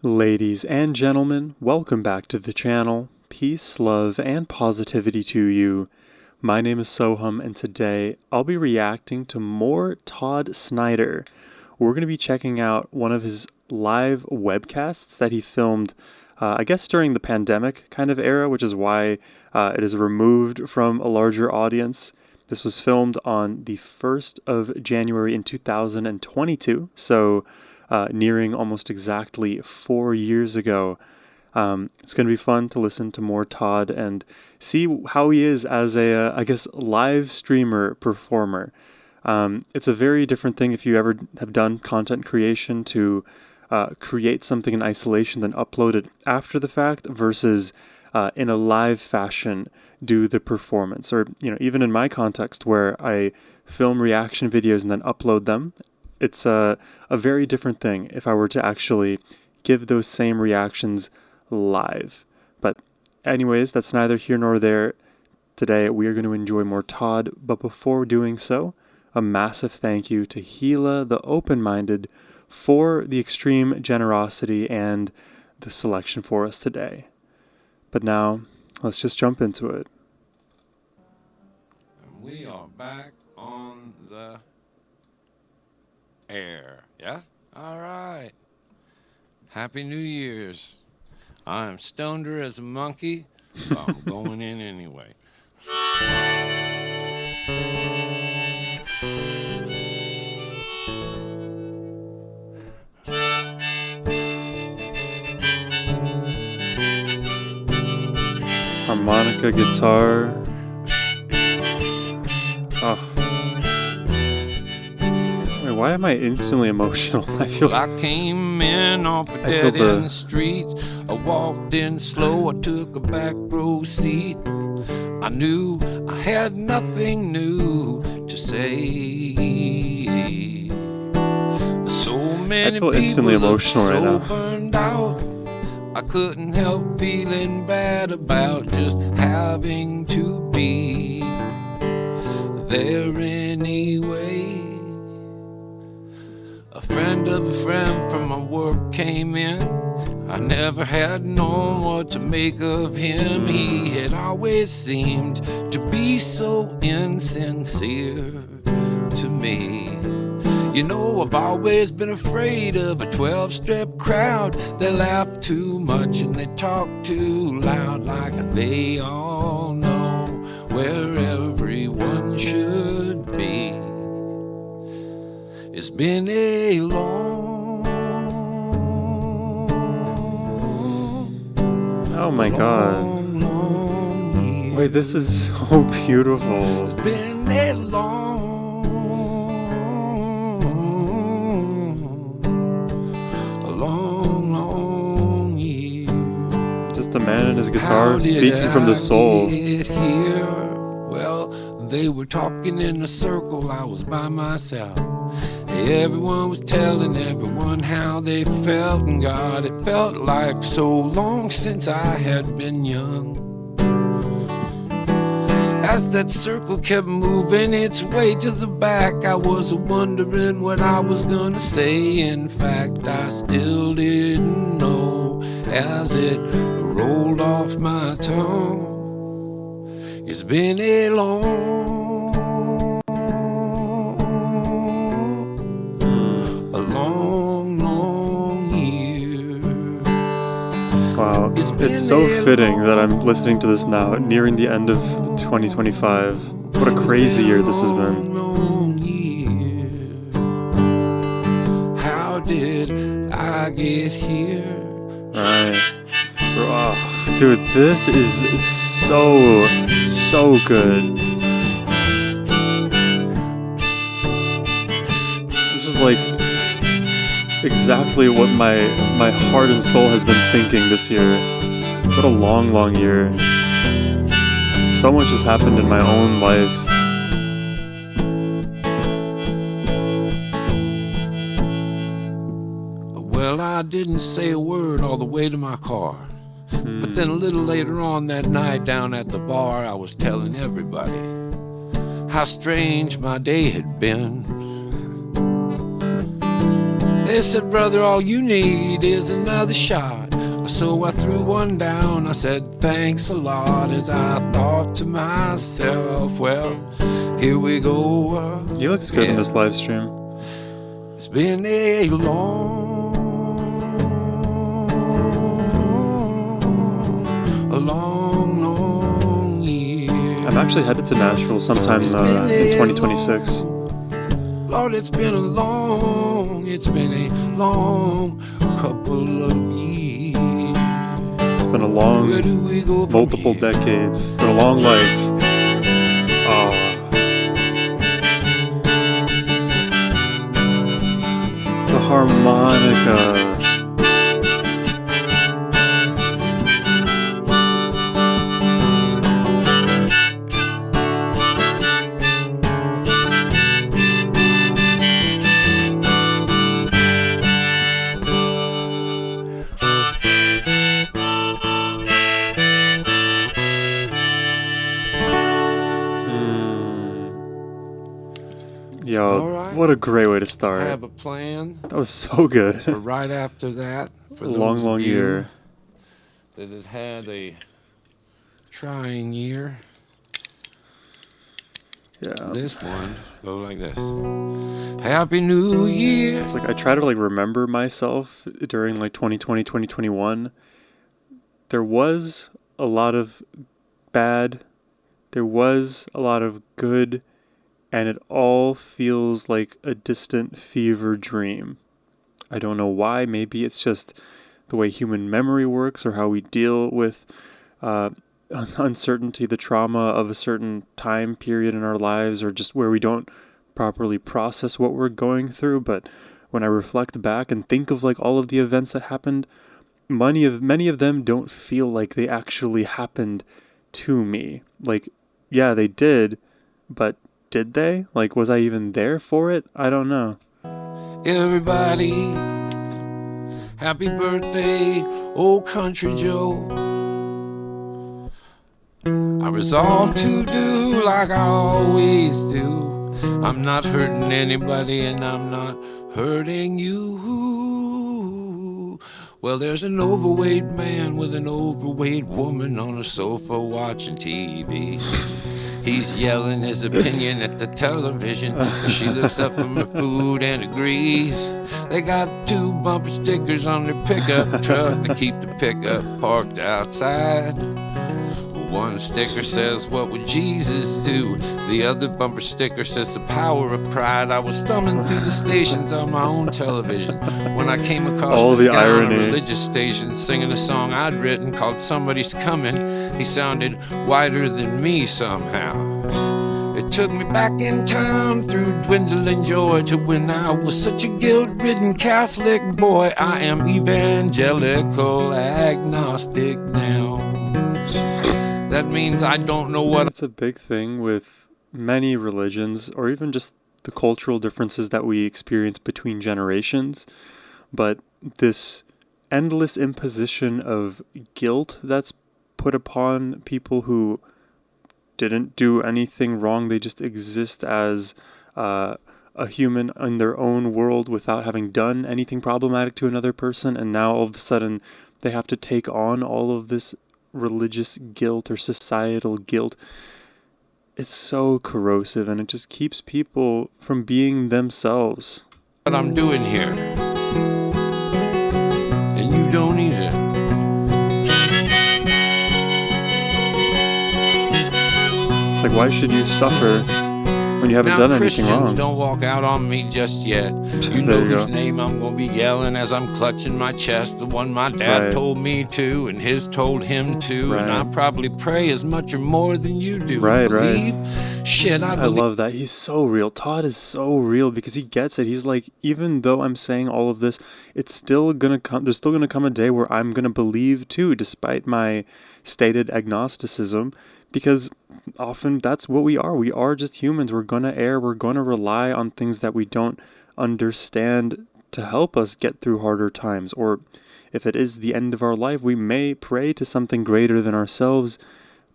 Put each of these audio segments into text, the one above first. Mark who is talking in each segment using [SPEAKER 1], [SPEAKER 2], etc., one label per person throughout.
[SPEAKER 1] Ladies and gentlemen, welcome back to the channel. Peace, love, and positivity to you. My name is Sohum, and today I'll be reacting to more Todd Snider. We're going to be checking out one of his live webcasts that he filmed, I guess during the pandemic kind of era, which is why it is removed from a larger audience. This was filmed on the 1st of January in 2022, so nearing almost exactly 4 years ago. It's going to be fun to listen to more Todd and see how he is as a, I guess, live streamer performer. It's a very different thing if you ever have done content creation to create something in isolation, then upload it after the fact versus in a live fashion do the performance. Or, even in my context where I film reaction videos and then upload them, it's a very different thing if I were to actually give those same reactions live. But anyways, that's neither here nor there. Today we are going to enjoy more Todd, but before doing so, a massive thank you to Gila the Open-Minded for the extreme generosity and the selection for us today. But now, let's just jump into it.
[SPEAKER 2] We are back on the air. Yeah? All right. Happy New Year's. I'm stoneder as a monkey, so I'm going in anyway.
[SPEAKER 1] Harmonica, guitar. Oh. Wait, why am I instantly emotional?
[SPEAKER 2] I came in off a dead end street. I walked in slow, I took a back row seat. I knew I had nothing new to say. So many
[SPEAKER 1] feel instantly
[SPEAKER 2] people
[SPEAKER 1] emotional right
[SPEAKER 2] so
[SPEAKER 1] now.
[SPEAKER 2] burned out. I couldn't help feeling bad about just having to be there anyway. A friend of a friend from my work came in. I never had known what to make of him. He had always seemed to be so insincere to me. I've always been afraid of a 12-step crowd. They laugh too much and they talk too loud, like they all know where everyone should be. It's been a
[SPEAKER 1] Oh my god.
[SPEAKER 2] long year.
[SPEAKER 1] Wait, this is so beautiful.
[SPEAKER 2] It's been a long year.
[SPEAKER 1] Just a man and his guitar speaking from the soul.
[SPEAKER 2] Get here? Well, they were talking in a circle, I was by myself. Everyone was telling everyone how they felt, and God, it felt like so long since I had been young. As that circle kept moving its way to the back, I was wondering what I was gonna say. In fact, I still didn't know as it rolled off my tongue. It's been a long year.
[SPEAKER 1] Wow, it's so fitting that I'm listening to this now, nearing the end of 2025. What a crazy year this has been.
[SPEAKER 2] Long year. How did I get here?
[SPEAKER 1] Right. Oh, dude, this is so good. This is like exactly what my heart and soul has been thinking this year. What a long year. So much has happened in my own life.
[SPEAKER 2] Well, I didn't say a word all the way to my car. But then a little later on that night down at the bar, I was telling everybody how strange my day had been. They said, brother, all you need is another shot. So I threw one down. I said, thanks a lot, as I thought to myself, well, here we go.
[SPEAKER 1] He looks good in this live stream.
[SPEAKER 2] It's been a long year.
[SPEAKER 1] I'm actually headed to Nashville sometime in 2026.
[SPEAKER 2] Lord, it's been a long couple of years.
[SPEAKER 1] It's been a long, multiple decades. It's been a long life. The harmonica. Yo, right. What a great way to start.
[SPEAKER 2] I have a plan.
[SPEAKER 1] That was so good.
[SPEAKER 2] For right after that, for
[SPEAKER 1] a long year
[SPEAKER 2] that it had a trying year.
[SPEAKER 1] Yeah.
[SPEAKER 2] This one go like this. Happy New Year.
[SPEAKER 1] It's like I try to remember myself during 2020, 2021. There was a lot of bad. There was a lot of good. And it all feels like a distant fever dream. I don't know why. Maybe it's just the way human memory works or how we deal with uncertainty, the trauma of a certain time period in our lives, or just where we don't properly process what we're going through. But when I reflect back and think of all of the events that happened, many of them don't feel like they actually happened to me. Yeah, they did, but did they? Was I even there for it? I don't know.
[SPEAKER 2] Everybody, happy birthday, old country Joe. I resolve to do like I always do. I'm not hurting anybody and I'm not hurting you. Well, there's an overweight man with an overweight woman on a sofa watching TV. He's yelling his opinion at the television. She looks up from her food and agrees. They got 2 bumper stickers on their pickup truck to keep the pickup parked outside. One sticker says, what would Jesus do? The other bumper sticker says, the power of pride. I was thumbing through the stations on my own television when I came across this guy on a religious station singing a song I'd written called Somebody's Coming. He sounded whiter than me somehow. It took me back in time through dwindling joy to when I was such a guilt-ridden Catholic boy. I am evangelical agnostic now. That means I don't know what...
[SPEAKER 1] It's a big thing with many religions, or even just the cultural differences that we experience between generations. But this endless imposition of guilt that's put upon people who didn't do anything wrong. They just exist as a human in their own world without having done anything problematic to another person. And now all of a sudden they have to take on all of this religious guilt or societal guilt. It's so corrosive, and it just keeps people from being themselves.
[SPEAKER 2] What I'm doing here, and you don't either.
[SPEAKER 1] Why should you suffer when you haven't done anything wrong?
[SPEAKER 2] Christians, don't walk out on me just yet. You know whose name I'm gonna be yelling as I'm clutching my chest. The one my dad told me to, and his told him to. And I probably pray as much or more than you do. Believe? Shit, I
[SPEAKER 1] love that. He's so real. Todd is so real because he gets it. He's like, even though I'm saying all of this, it's still gonna come. There's still gonna come a day where I'm gonna believe too, despite my stated agnosticism. Because often that's what we are. We are just humans. We're going to err. We're going to rely on things that we don't understand to help us get through harder times. Or if it is the end of our life, we may pray to something greater than ourselves,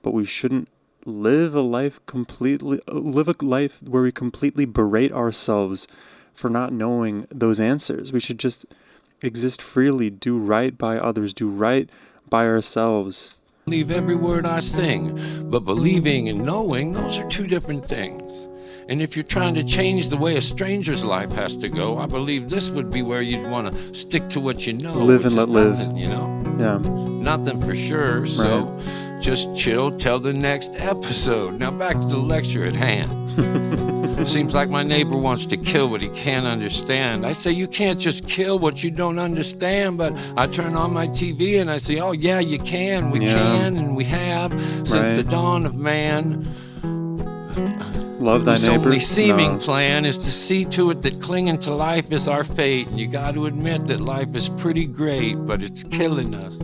[SPEAKER 1] but we shouldn't live a life where we completely berate ourselves for not knowing those answers. We should just exist freely, do right by others, do right by ourselves.
[SPEAKER 2] Believe every word I sing, but believing and knowing, those are two different things. And if you're trying to change the way a stranger's life has to go, I believe this would be where you'd want to stick to what you know.
[SPEAKER 1] Live and let live.
[SPEAKER 2] Nothing, you know?
[SPEAKER 1] Yeah.
[SPEAKER 2] Nothing for sure. Right. So just chill till the next episode. Now back to the lecture at hand. Seems like my neighbor wants to kill what he can't understand. I say, you can't just kill what you don't understand, but I turn on my TV and I say, oh yeah, you can. We can and we have since the dawn of man.
[SPEAKER 1] Love thy neighbor.
[SPEAKER 2] Whose only seeming plan is to see to it that clinging to life is our fate. And you got to admit that life is pretty great, but it's killing us.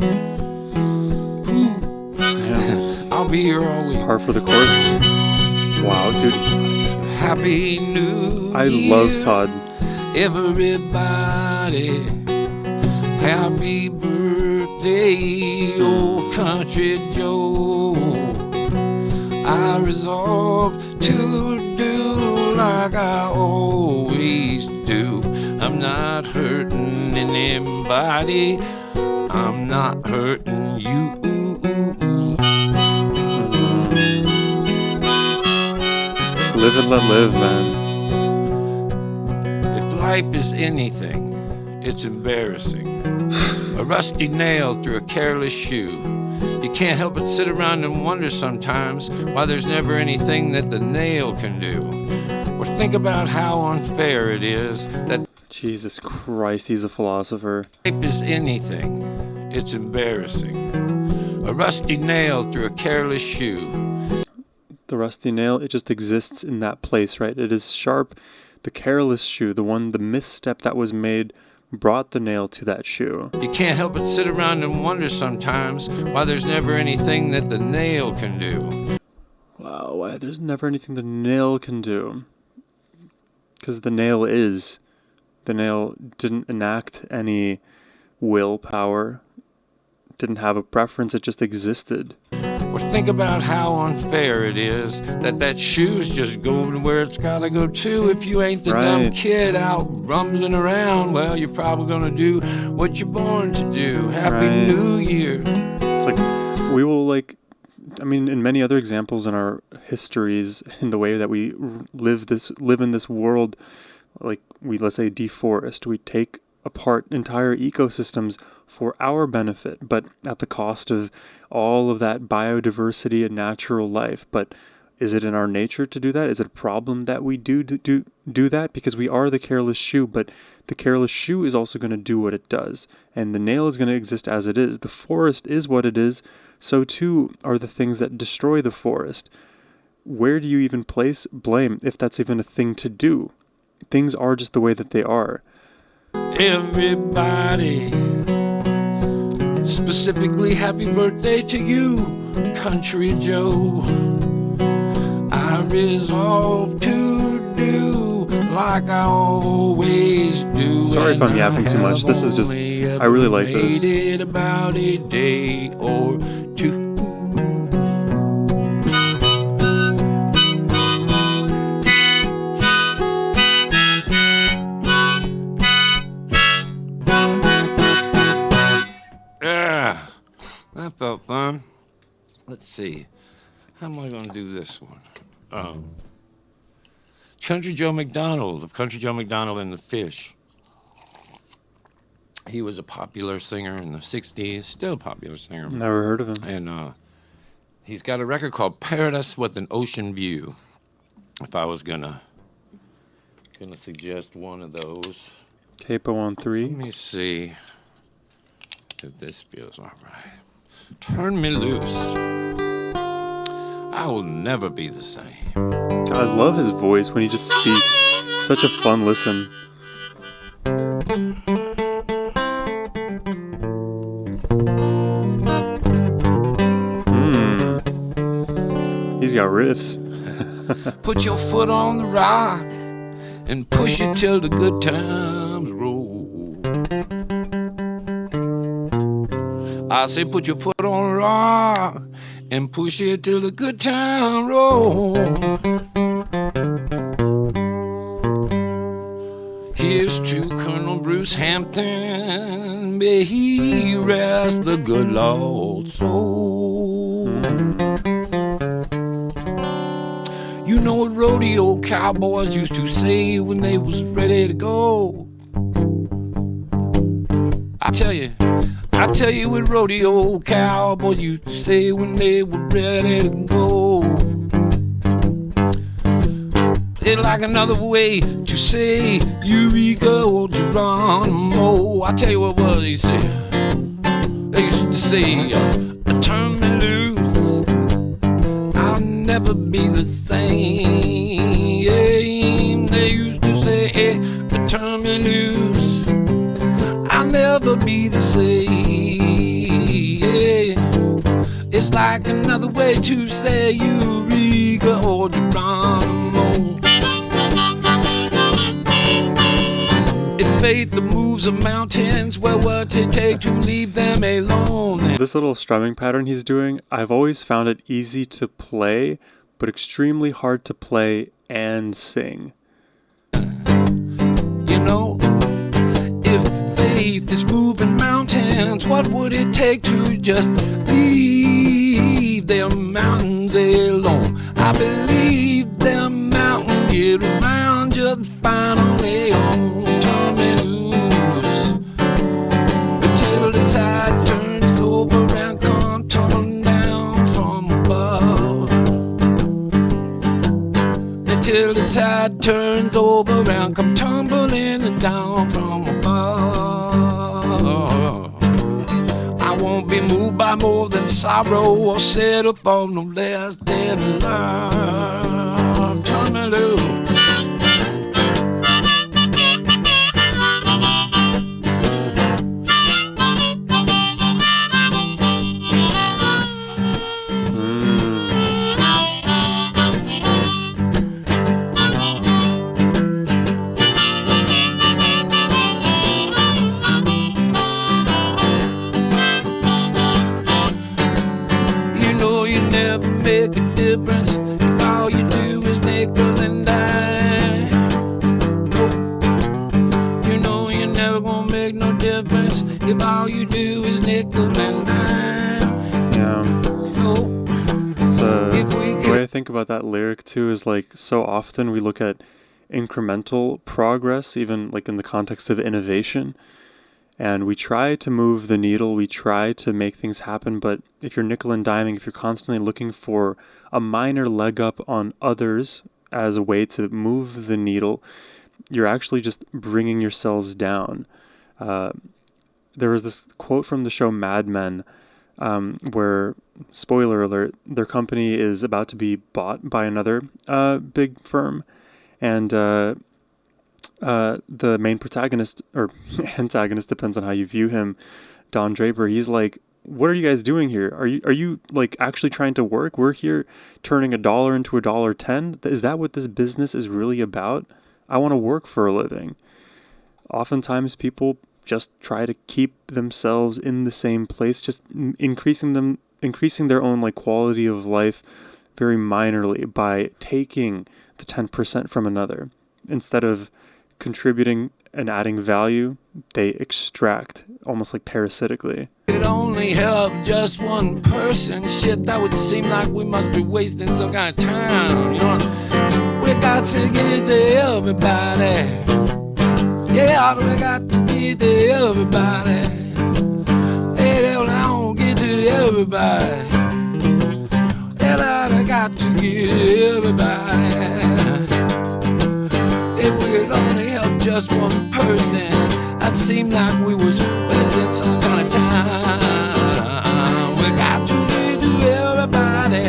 [SPEAKER 2] Yeah. I'll be here all week.
[SPEAKER 1] Par for the course. Wow, dude.
[SPEAKER 2] Happy New Year.
[SPEAKER 1] I love Todd.
[SPEAKER 2] Everybody, happy birthday, old Country Joe. I resolve to do like I always do. I'm not hurting anybody. I'm not hurting you.
[SPEAKER 1] Live and let live, man.
[SPEAKER 2] If life is anything, it's embarrassing. A rusty nail through a careless shoe. You can't help but sit around and wonder sometimes why there's never anything that the nail can do. Or think about how unfair it is that
[SPEAKER 1] Jesus Christ, he's a philosopher.
[SPEAKER 2] Life is anything, it's embarrassing. A rusty nail through a careless shoe.
[SPEAKER 1] The rusty nail, it just exists in that place, right? It is sharp. The careless shoe, the misstep that was made, brought the nail to that shoe.
[SPEAKER 2] You can't help but sit around and wonder sometimes why there's never anything that the nail can do.
[SPEAKER 1] Wow, why there's never anything the nail can do. Because the nail didn't enact any willpower, didn't have a preference, it just existed.
[SPEAKER 2] Or think about how unfair it is that shoe's just going where it's gotta go to. If you ain't the dumb kid out rumbling around, well, you're probably gonna do what you're born to do. Happy New Year.
[SPEAKER 1] It's like, we will in many other examples in our histories, in the way that we live in this world, like let's say deforest, we take apart entire ecosystems for our benefit, but at the cost of all of that biodiversity and natural life. But is it in our nature to do that? Is it a problem that we do that? Because we are the careless shoe, but the careless shoe is also going to do what it does, and the nail is going to exist as it is. The forest is what it is, so too are the things that destroy the forest. Where do you even place blame if that's even a thing to do? Things are just the way that they are.
[SPEAKER 2] Everybody, specifically happy birthday to you, Country Joe. I resolve to do like I always do.
[SPEAKER 1] Sorry if I'm yapping too much. This is just, I really like this.
[SPEAKER 2] About a day or two. That felt fun. Let's see. How am I going to do this one? Country Joe McDonald of Country Joe McDonald and the Fish. He was a popular singer in the 60s, still a popular singer.
[SPEAKER 1] Never heard of him.
[SPEAKER 2] And he's got a record called Paradise with an Ocean View. If I was gonna suggest one of those.
[SPEAKER 1] Capo on 3.
[SPEAKER 2] Let me see if this feels all right. Turn me loose. I will never be the same.
[SPEAKER 1] God, I love his voice when he just speaks. Such a fun listen. He's got riffs.
[SPEAKER 2] Put your foot on the rock and push it till the good times roll. I say put your foot on the rock and push it till the good time roll. is to Colonel Bruce Hampton. May he rest the good Lord's soul. You know what rodeo cowboys used to say when they was ready to go? I tell you what rodeo cowboys used to say when they were ready to go. It's like another way to say Eureka or Geronimo. I tell you what they say. They used to say, turn me loose, I'll never be the same. They used to say, turn me loose, I'll never be the same. It's like another way to say Eureka or Geronimo. If faith that moves the mountains, well, what's it take to leave them alone?
[SPEAKER 1] This little strumming pattern he's doing, I've always found it easy to play, but extremely hard to play and sing.
[SPEAKER 2] You know, if faith is moving mountains, what would it take to just leave them mountains alone? I believe them mountains get around just fine on their own. Turn me loose until the tide turns over and come tumbling down from above. Until the tide turns over and come tumbling down from above. I won't be moved by more than sorrow or settle for no less than love. Turn me loose. Make a difference if all you do is nickel and dime. Nope. You know you're never gonna make no difference if all you do is nickel and dime.
[SPEAKER 1] Yeah.
[SPEAKER 2] Nope.
[SPEAKER 1] So the way I think about that lyric too is like so often we look at incremental progress, even like in the context of innovation. And we try to move the needle, we try to make things happen, but if you're nickel and diming, if you're constantly looking for a minor leg up on others as a way to move the needle, you're actually just bringing yourselves down. There was this quote from the show Mad Men, where, spoiler alert, their company is about to be bought by another big firm, and the main protagonist, or antagonist, depends on how you view him, Don Draper, he's like, what are you guys doing here? Are you like actually trying to work? We're here turning $1 into $1.10. Is that what this business is really about? I want to work for a living. Oftentimes people just try to keep themselves in the same place, just increasing their own like quality of life very minorly by taking the 10% from another. Instead of contributing and adding value, they extract almost like parasitically.
[SPEAKER 2] It only helped just one person. Shit, that would seem like we must be wasting some kind of time. You know, we got to get to everybody. Yeah, we got to get to everybody. Hey, hell, I don't get to everybody. Hell, I got to get to everybody. If we could only help just one person, I'd seem like we was wasting some kind of time. We got to get to everybody.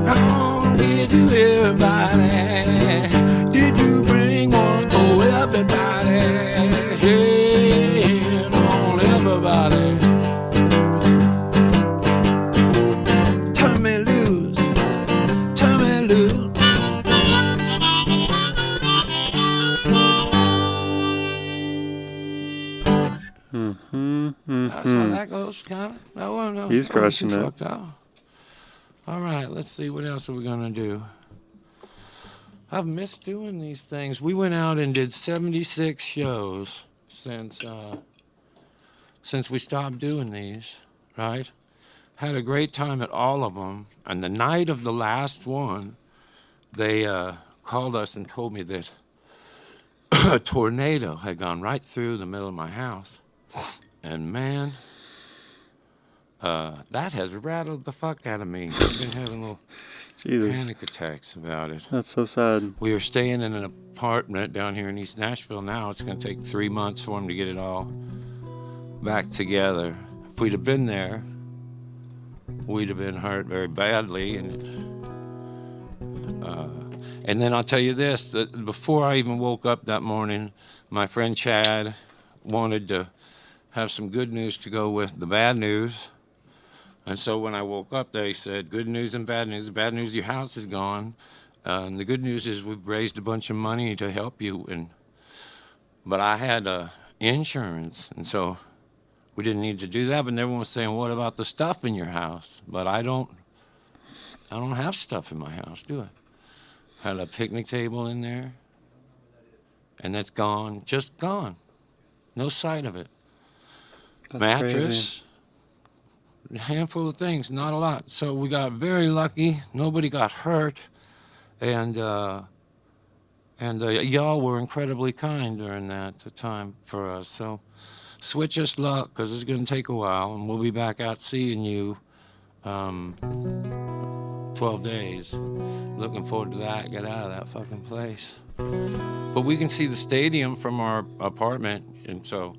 [SPEAKER 2] Oh, get to everybody. Did you bring one for everybody? Hey, on everybody. Turn me loose. Turn me loose. That's how that goes, kind of. No.
[SPEAKER 1] He's crushing it.
[SPEAKER 2] All right, let's see what else are we gonna do. I've missed doing these things. We went out and did 76 shows since we stopped doing these, right? Had a great time at all of them. And the night of the last one, they called us and told me that a tornado had gone right through the middle of my house. And man, that has rattled the fuck out of me. I've been having little panic attacks about it.
[SPEAKER 1] That's so sad.
[SPEAKER 2] We are staying in an apartment down here in East Nashville now. It's going to take 3 months for them to get it all back together. If we'd have been there, we'd have been hurt very badly. And then I'll tell you this, that before I even woke up that morning, my friend Chad wanted to have some good news to go with the bad news. And so when I woke up, they said, good news and bad news. The bad news, your house is gone. And the good news is we've raised a bunch of money to help you. But I had insurance, and so we didn't need to do that. But everyone was saying, what about the stuff in your house? But I don't have stuff in my house, do I? Had a picnic table in there, and that's gone, just gone. No sight of it.
[SPEAKER 1] That's
[SPEAKER 2] mattress,
[SPEAKER 1] crazy.
[SPEAKER 2] A handful of things, not a lot. So we got very lucky. Nobody got hurt, and y'all were incredibly kind during that time for us. So switch us luck, because it's going to take a while, and we'll be back out seeing you 12 days. Looking forward to that. Get out of that fucking place. But we can see the stadium from our apartment, and so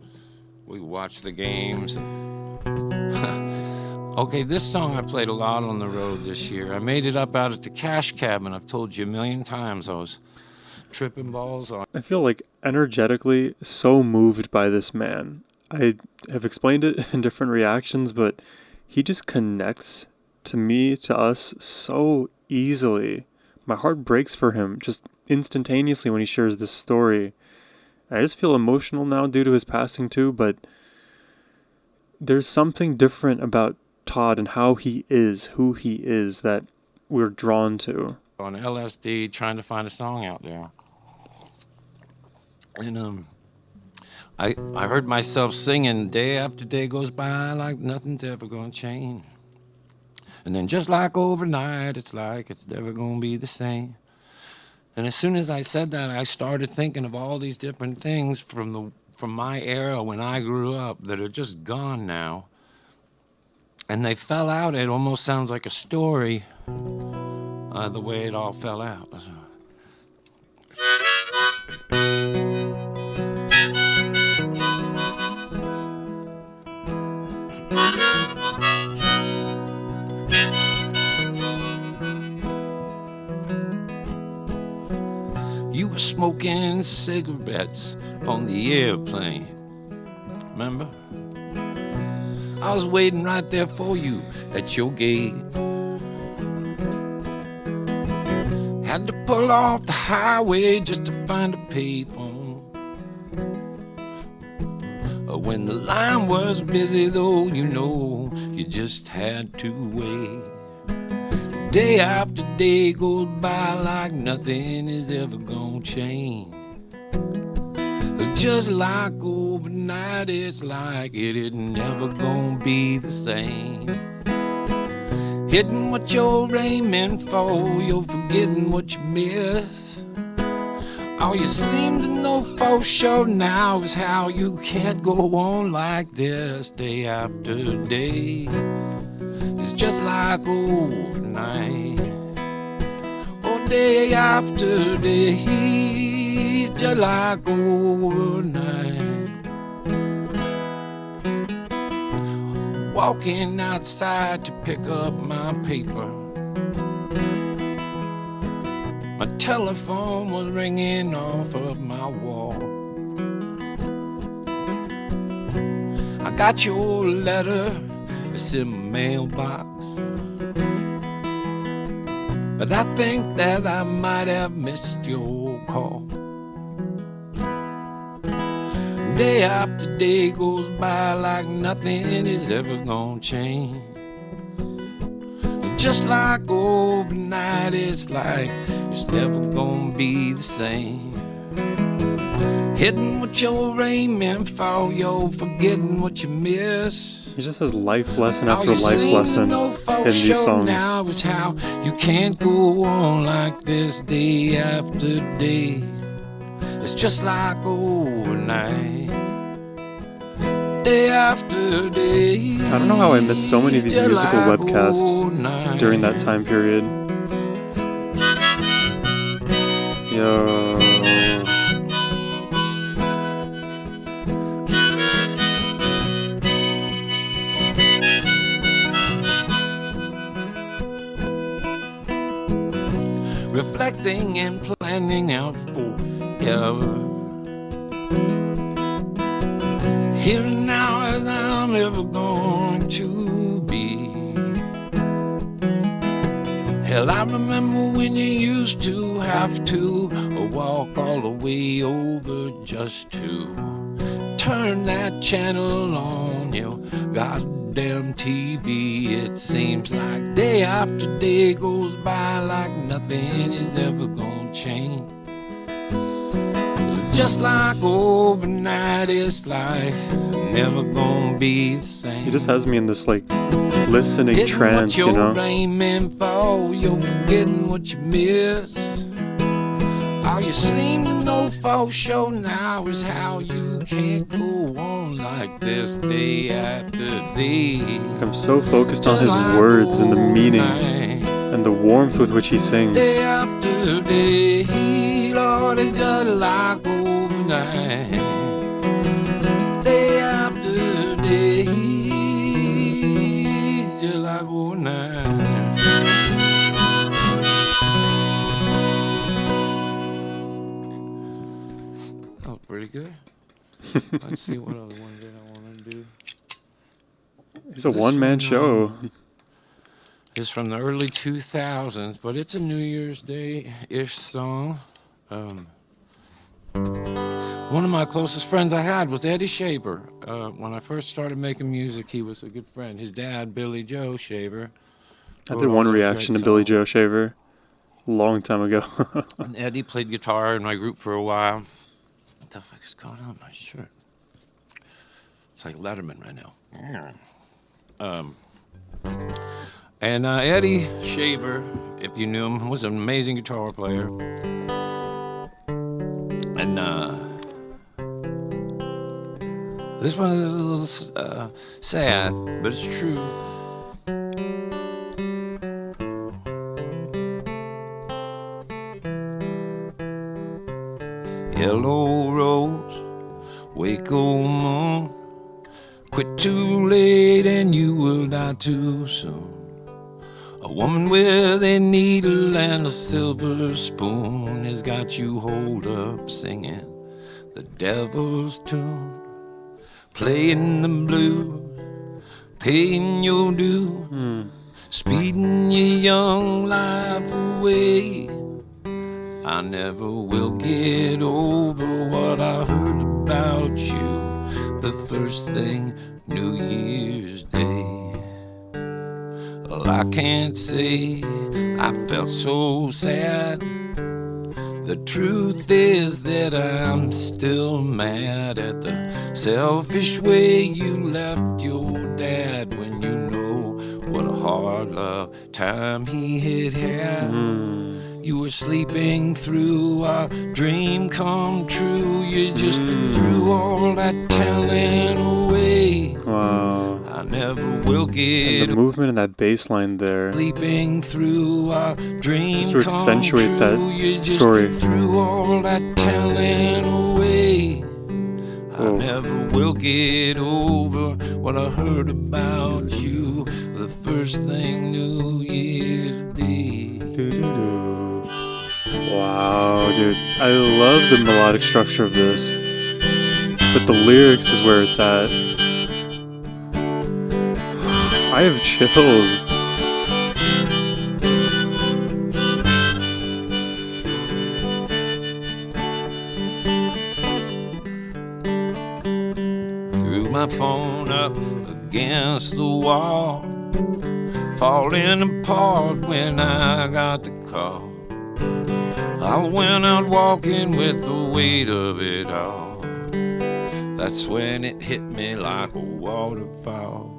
[SPEAKER 2] we watch the games. Okay, this song I played a lot on the road this year. I made it up out at the Cash Cabin. I've told you a million times I was tripping balls on.
[SPEAKER 1] I feel like energetically so moved by this man. I have explained it in different reactions, but he just connects to me, to us, so easily. My heart breaks for him just instantaneously when he shares this story. I just feel emotional now due to his passing too, but there's something different about Todd and how he is, who he is, that we're drawn to.
[SPEAKER 2] On LSD, trying to find a song out there. And I heard myself singing, day after day goes by like nothing's ever gonna change. And then just like overnight, it's like it's never gonna be the same. And as soon as I said that, I started thinking of all these different things from my era when I grew up that are just gone now. And they fell out. It almost sounds like a story, the way it all fell out. You were smoking cigarettes on the airplane, remember? I was waiting right there for you at your gate. Had to pull off the highway just to find a payphone. When the line was busy though, you know, you just had to wait. Day after day goes by like nothing is ever gonna change. Just like overnight, it's like it isn't never gonna be the same. Hitting what you're aiming for, you're forgetting what you missed. All you seem to know for sure now is how you can't go on like this. Day after day, it's just like overnight. Oh, day after day, just like overnight. Walking outside to pick up my paper. My telephone was ringing off of my wall. I got your letter, it's in my mailbox. But I think that I might have missed your call. Day after day goes by like nothing is ever gonna change. Just like overnight, it's like it's never gonna be the same. Hitting what you're aiming for, you're forgetting what you miss.
[SPEAKER 1] He just has life lesson after life lesson in these songs.
[SPEAKER 2] Now is how you can't go on like this day after day. It's just like overnight, day after day.
[SPEAKER 1] I don't know how I missed so many of these musical webcasts during that time period. Yo.
[SPEAKER 2] Reflecting and planning out forever. Here and now as I'm ever going to be. Hell, I remember when you used to have to walk all the way over just to turn that channel on your goddamn TV. It seems like day after day goes by like nothing is ever gonna change. Just like overnight, it's like never gonna be the same.
[SPEAKER 1] He just has me in this like listening trance, you know.
[SPEAKER 2] You're aiming for, you're forgetting what you miss. All you seem to know for sure now is how you can't go on like this day after day.
[SPEAKER 1] I'm so focused on his words and the meaning and the warmth with which he sings.
[SPEAKER 2] Day after day, Lord, it's just like overnight. Day after day, just like overnight. That was pretty good. Let's see what other one did I want to do.
[SPEAKER 1] He's a one-man show.
[SPEAKER 2] It's from the early 2000s, but it's a New Year's Day-ish song. One of my closest friends I had was Eddie Shaver. When I first started making music, he was a good friend. His dad, Billy Joe Shaver.
[SPEAKER 1] I did one reaction to Billy Joe Shaver a long time ago.
[SPEAKER 2] And Eddie played guitar in my group for a while. What the fuck is going on with my shirt? It's like Letterman right now. And Eddie Shaver, if you knew him, was an amazing guitar player. And this one is a little sad, but it's true. Yellow rose, wake old moon, quit too late and you will die too soon. A woman with a needle and a silver spoon has got you holed up singing the devil's tune, playing the blues, paying your due, speeding your young life away. I never will get over what I heard about you the first thing New Year's Day. Well, I can't say I felt so sad. The truth is that I'm still mad at the selfish way you left your dad when you know what a hard love time he had. You were sleeping through our dream come true. You just threw all that talent away.
[SPEAKER 1] Wow.
[SPEAKER 2] I never will get
[SPEAKER 1] And the movement in that bass line there,
[SPEAKER 2] sleeping through our dream
[SPEAKER 1] just to accentuate that story.
[SPEAKER 2] Threw all that talent away. I never will get over what I heard about you the first thing New Year's Day.
[SPEAKER 1] Wow, dude. I love the melodic structure of this, but the lyrics is where it's at. I have chills.
[SPEAKER 2] Threw my phone up against the wall. falling apart when I got the call. I went out walking with the weight of it all. That's when it hit me like a waterfall.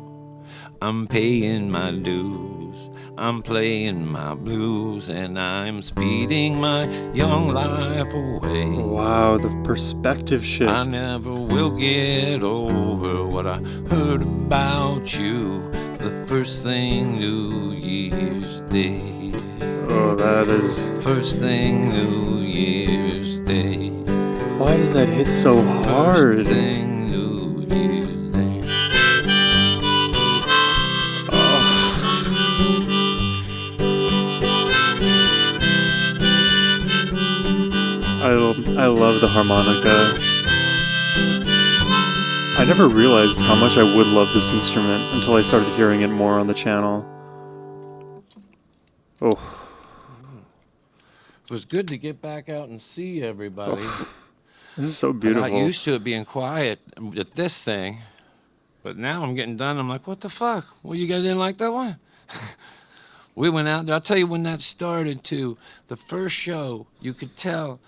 [SPEAKER 2] I'm paying my dues, I'm playing my blues, and I'm speeding my young life away.
[SPEAKER 1] Wow, the perspective shift.
[SPEAKER 2] I never will get over what I heard about you the first thing New Year's Day.
[SPEAKER 1] Oh, that is...
[SPEAKER 2] First thing New Year's Day.
[SPEAKER 1] Why does that hit so hard?
[SPEAKER 2] First thing New Year's Day.
[SPEAKER 1] I love the harmonica. I never realized how much I would love this instrument until I started hearing it more on the channel. Oh.
[SPEAKER 2] It was good to get back out and see everybody.
[SPEAKER 1] This is so
[SPEAKER 2] I'm
[SPEAKER 1] beautiful.
[SPEAKER 2] not used to it being quiet at this thing, but now I'm getting done. I'm like, what the fuck? Well, you guys didn't like that one? We went out there. I'll tell you when that started, too. The first show, you could tell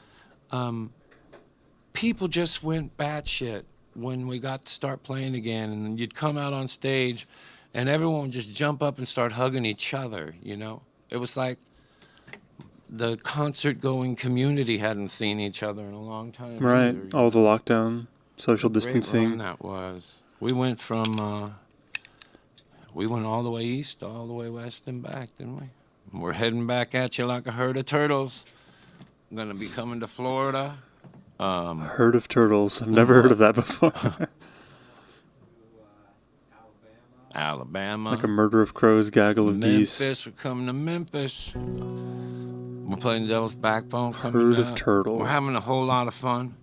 [SPEAKER 2] people just went batshit when we got to start playing again. And you'd come out on stage, and everyone would just jump up and start hugging each other, you know? It was like the concert-going community hadn't seen each other in a long time.
[SPEAKER 1] Right,
[SPEAKER 2] either.
[SPEAKER 1] all the lockdown, social distancing.
[SPEAKER 2] Great run that was. We went from, we went all the way east, all the way west and back, didn't we? And we're heading back at you like a herd of turtles. I'm gonna be coming to Florida.
[SPEAKER 1] Herd of turtles. I've never heard of that before.
[SPEAKER 2] Alabama.
[SPEAKER 1] Like a murder of crows, gaggle of geese.
[SPEAKER 2] Memphis, we're coming to Memphis. We're playing Devil's Backbone coming
[SPEAKER 1] Herd of
[SPEAKER 2] up.
[SPEAKER 1] turtles.
[SPEAKER 2] We're having a whole lot of fun.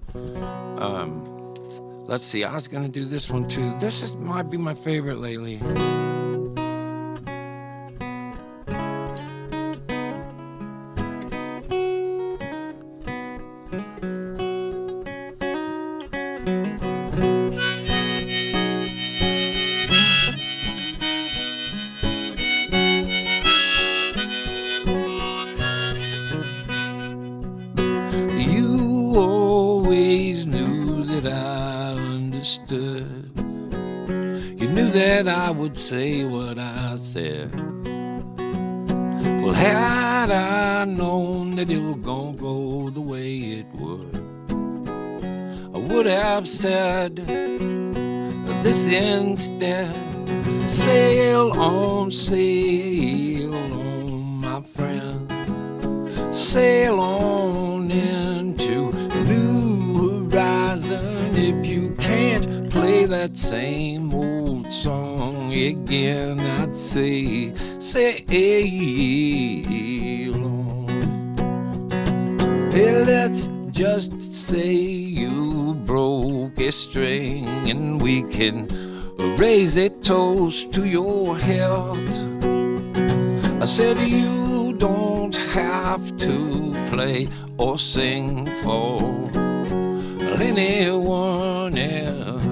[SPEAKER 2] Let's see, I was gonna do this one too. Might be my favorite lately. You always knew that I understood. You knew that I would say what I said. Well, had I known that it was gonna go the way it would, I would have said this instead. Sail on, my friend. Sail on into a new horizon. If you can't play that same old song again, I'd say sail on. Hey, let's just say you broke a string, and we can raise a toast to your health. I said you don't have to play or sing for anyone else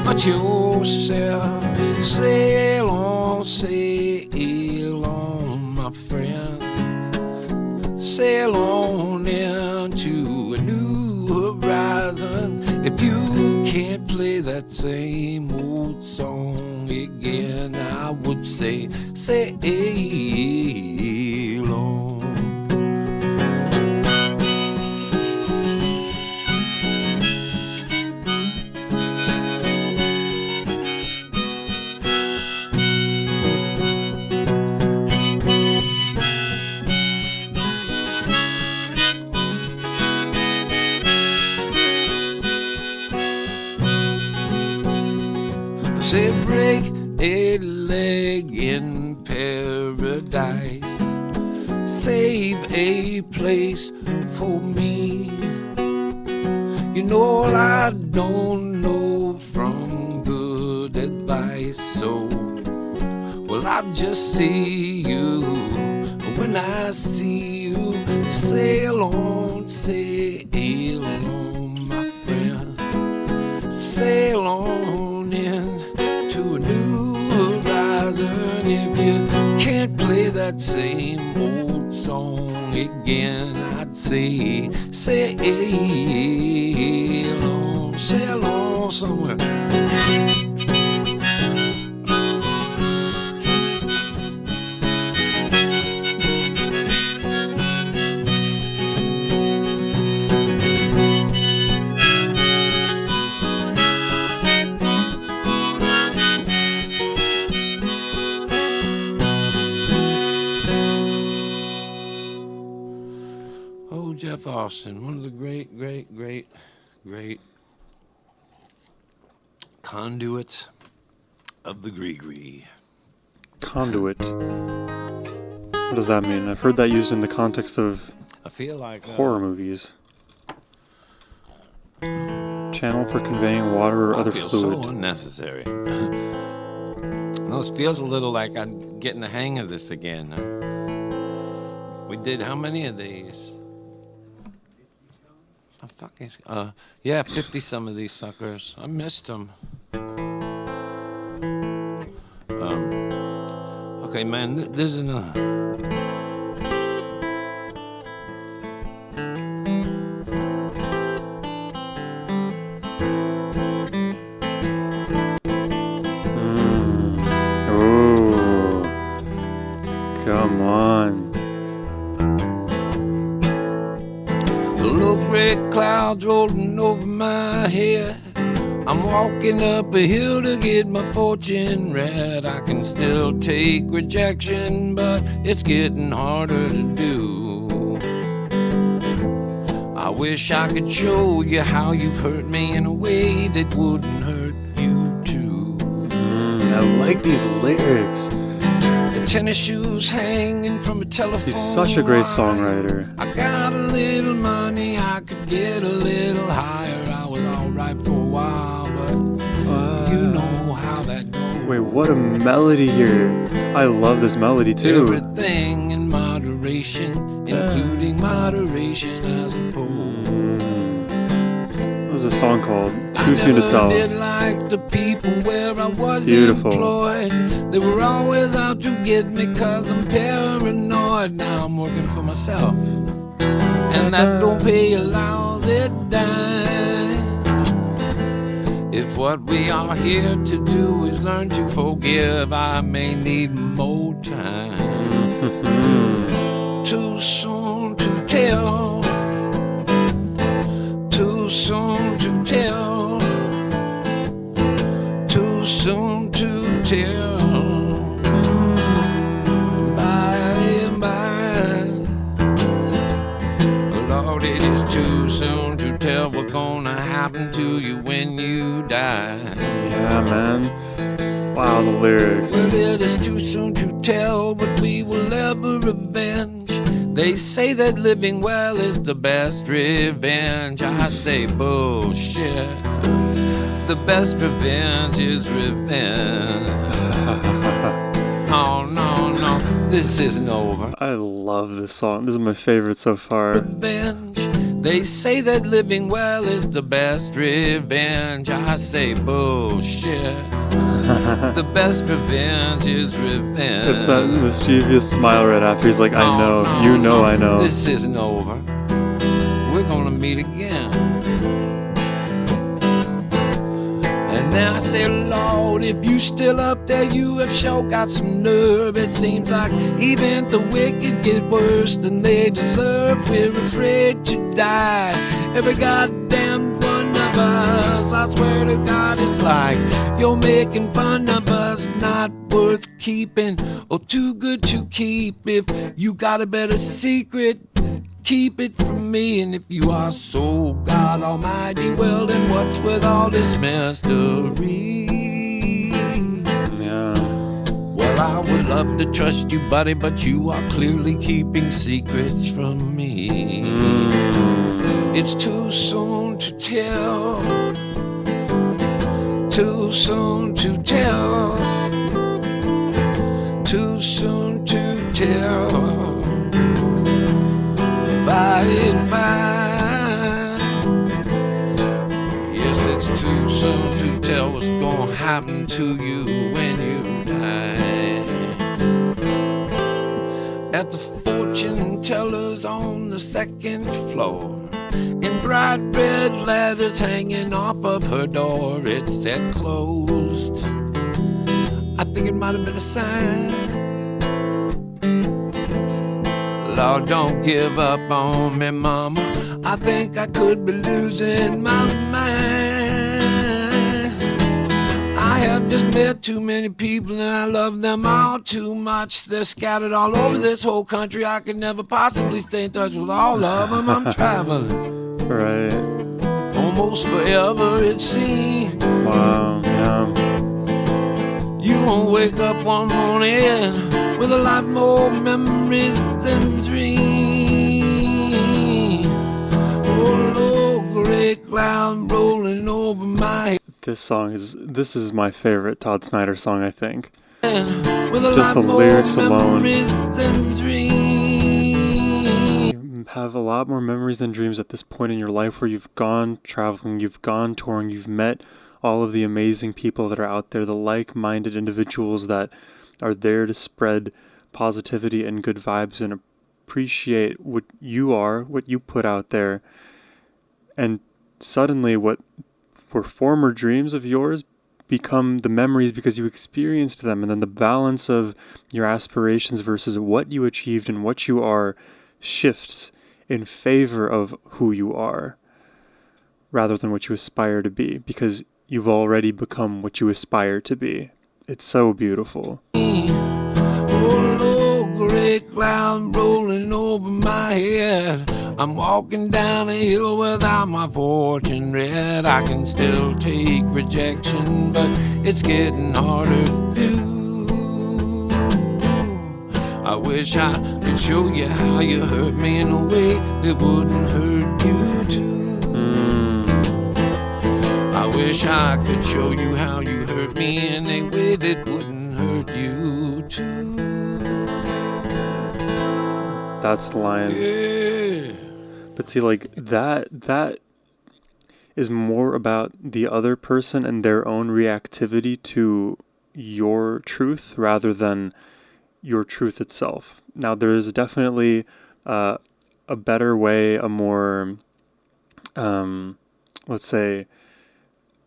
[SPEAKER 2] but yourself. Sail on, my friend. Sail on into a new horizon. If you can't play that same old song again, I would say sail on. Say break a leg in paradise, save a place for me. You know I don't know from good advice, so well I'll just see you when I see you. Sail on, my friend. Sail on in to a new horizon. if you can't play that same old song again. I'd say, sail on somewhere. Jeff Austin, one of the great conduits of the Gree.
[SPEAKER 1] Conduit. What does that mean? I've heard that used in the context of
[SPEAKER 2] I feel like
[SPEAKER 1] horror movies. Channel for conveying water or other fluid.
[SPEAKER 2] So unnecessary. No, it feels a little like I'm getting the hang of this again. We did how many of these? Yeah, 50 some of these suckers. I missed them. Okay, man, there's another.
[SPEAKER 1] Ooh. Come on.
[SPEAKER 2] Little gray clouds rolling over my head. I'm walking up a hill to get my fortune read. I can still take rejection, but it's getting harder to do. I wish I could show you how you've hurt me in a way that wouldn't hurt you too.
[SPEAKER 1] I like these lyrics.
[SPEAKER 2] The tennis shoes hanging from a telephone.
[SPEAKER 1] He's such a great songwriter.
[SPEAKER 2] I got a little money, I could get a little higher. I was alright for a while, but you know how that goes.
[SPEAKER 1] Wait, what a melody here. I love this melody too.
[SPEAKER 2] Everything in moderation, including moderation, I suppose.
[SPEAKER 1] What was a song called? Too Soon to Tell.
[SPEAKER 2] I like the people where I was
[SPEAKER 1] Beautiful.
[SPEAKER 2] employed. They were always out to get me cause I'm paranoid. Now I'm working for myself, and that don't pay a lousy dime. If what we are here to do is learn to forgive, I may need more time. Too soon to tell. Too soon to tell. Too soon to tell. By and by. Lord, it is too soon to tell what's gonna happen to you when you die.
[SPEAKER 1] Yeah, man. Wow, the lyrics.
[SPEAKER 2] Well, it is too soon to tell what we will ever avenge. They say that living well is the best revenge. I say bullshit. The best revenge is revenge. Oh, no, this isn't over.
[SPEAKER 1] I love this song. This is my favorite so far.
[SPEAKER 2] Revenge. They say that living well is the best revenge. I say bullshit. The best revenge is revenge.
[SPEAKER 1] It's that mischievous smile right after. He's like, I know, I know.
[SPEAKER 2] This isn't over. We're gonna meet again. And now I say, Lord, if you still up there, you have sure got some nerve. It seems like even the wicked get worse than they deserve. We're afraid to die, every goddamn one of us. I swear to God, it's like you're making fun of us. Not worth keeping or too good to keep. If you got a better secret, keep it from me. And if you are so God Almighty, well then what's with all this mystery?
[SPEAKER 1] Yeah.
[SPEAKER 2] Well, I would love to trust you, buddy, but you are clearly keeping secrets from me. It's too soon to tell. Too soon to tell. Too soon to tell. By and by. Yes, it's too soon to tell what's gonna happen to you when you die. at the fortune teller's on the second floor. In bright red letters hanging off of her door, it said closed. I think it might have been a sign. Lord, don't give up on me, mama. I think I could be losing my mind. I have just met too many people and I love them all too much. They're scattered all over this whole country. I could never possibly stay in touch with all of them. I'm traveling.
[SPEAKER 1] Right.
[SPEAKER 2] Almost forever it seems.
[SPEAKER 1] Wow, yeah.
[SPEAKER 2] You won't wake up one morning with a lot more memories than dreams. Oh, Lord, gray cloud rolling over my head.
[SPEAKER 1] This is my favorite Todd Snider song, I think.
[SPEAKER 2] With a
[SPEAKER 1] Just
[SPEAKER 2] lot
[SPEAKER 1] the lyrics
[SPEAKER 2] more
[SPEAKER 1] alone.
[SPEAKER 2] memories than dreams.
[SPEAKER 1] You have a lot more memories than dreams at this point in your life where you've gone traveling, you've gone touring, you've met all of the amazing people that are out there, the like-minded individuals that are there to spread positivity and good vibes and appreciate what you are, what you put out there. And suddenly what were former dreams of yours become the memories because you experienced them, and then the balance of your aspirations versus what you achieved and what you are shifts in favor of who you are rather than what you aspire to be, because you've already become what you aspire to be. It's so beautiful.
[SPEAKER 2] Oh, Lord, gray cloud rolling over my head. I'm walking down a hill without my fortune read. I can still take rejection, but it's getting harder to do. I wish I could show you how you hurt me in a way that wouldn't hurt you too. I wish I could show you how you hurt me in a way that wouldn't hurt you too.
[SPEAKER 1] That's the line.
[SPEAKER 2] Yeah.
[SPEAKER 1] But see, like, that is more about the other person and their own reactivity to your truth rather than your truth itself. Now, there is definitely a better way, a more, let's say,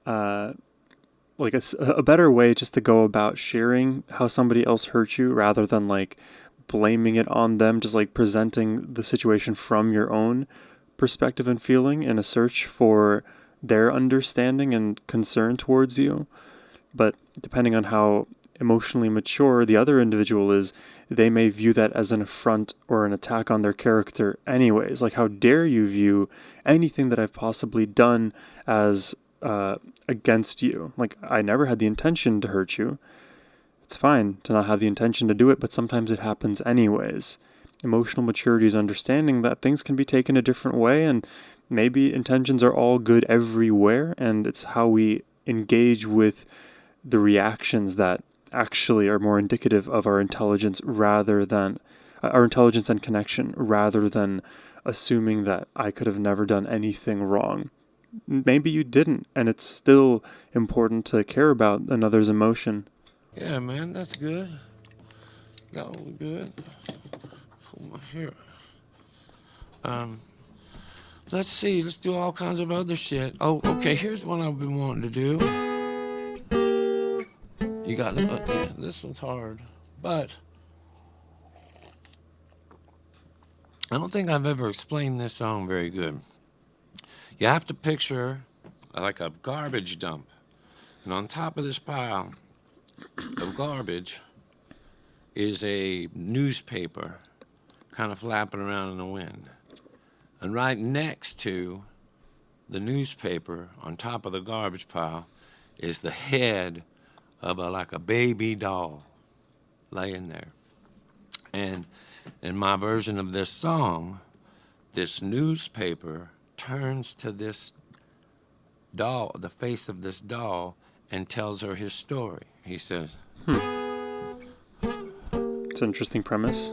[SPEAKER 1] like a better way just to go about sharing how somebody else hurt you rather than like blaming it on them, just like presenting the situation from your own perspective and feeling in a search for their understanding and concern towards you. But depending on how emotionally mature the other individual is, they may view that as an affront or an attack on their character anyways. Like, how dare you view anything that I've possibly done as against you? Like, I never had the intention to hurt you. It's fine to not have the intention to do it, but sometimes it happens anyways. Emotional maturity is understanding that things can be taken a different way, and maybe intentions are all good everywhere, and it's how we engage with the reactions that actually are more indicative of our intelligence rather than our intelligence and connection, rather than assuming that I could have never done anything wrong. Maybe you didn't, and it's still important to care about another's emotion.
[SPEAKER 2] Yeah, man, that's good. That was good. Here. Let's see. Let's do all kinds of other shit. Oh, okay. Here's one I've been wanting to do. You got it. Yeah, this one's hard, but I don't think I've ever explained this song very good. You have to picture like a garbage dump, and on top of this pile of garbage is a newspaper kind of flapping around in the wind. And right next to the newspaper on top of the garbage pile is the head of like a baby doll laying there. And in my version of this song, this newspaper turns to this doll, the face of this doll, and tells her his story. He says,
[SPEAKER 1] It's an interesting premise.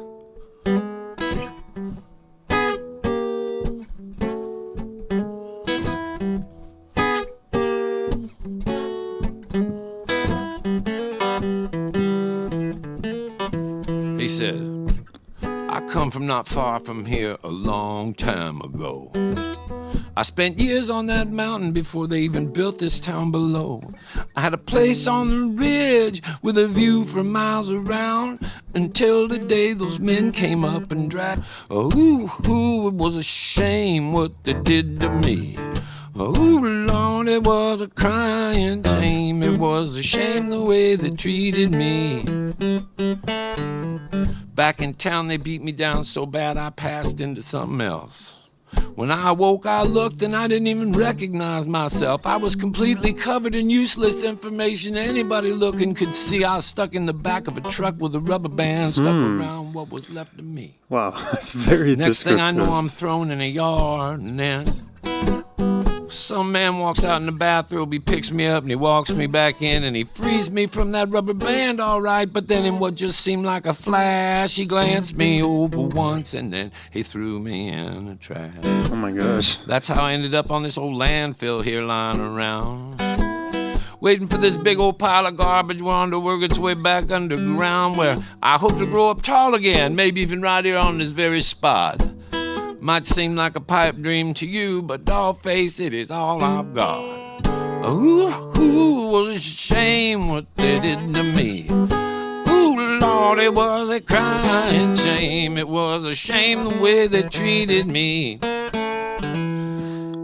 [SPEAKER 2] he said, I come from not far from here a long time ago. I spent years on that mountain before they even built this town below. I had a place on the ridge with a view for miles around, until the day those men came up and dragged. It was a shame what they did to me. Oh Lord, it was a crying shame. It was a shame the way they treated me. Back in town they beat me down so bad I passed into something else. When I awoke, I looked and I didn't even recognize myself. I was completely covered in useless information. Anybody looking could see I was stuck in the back of a truck with a rubber band stuck around what was left of me.
[SPEAKER 1] Wow, that's very
[SPEAKER 2] Next thing I know,
[SPEAKER 1] descriptive.
[SPEAKER 2] I'm thrown in a yard, and then some man walks out in the bathrobe. He picks me up and he walks me back in, and he frees me from that rubber band, all right. But then in what just seemed like a flash, he glanced me over once, and then he threw me in the trash.
[SPEAKER 1] Oh my gosh.
[SPEAKER 2] That's how I ended up on this old landfill here lying around, waiting for this big old pile of garbage wanting to work its way back underground, where I hope to grow up tall again, maybe even right here on this very spot. Might seem like a pipe dream to you, but dollface, it is all I've got. Ooh, was a shame what they did to me. Ooh, Lord, it was a crying shame. It was a shame the way they treated me.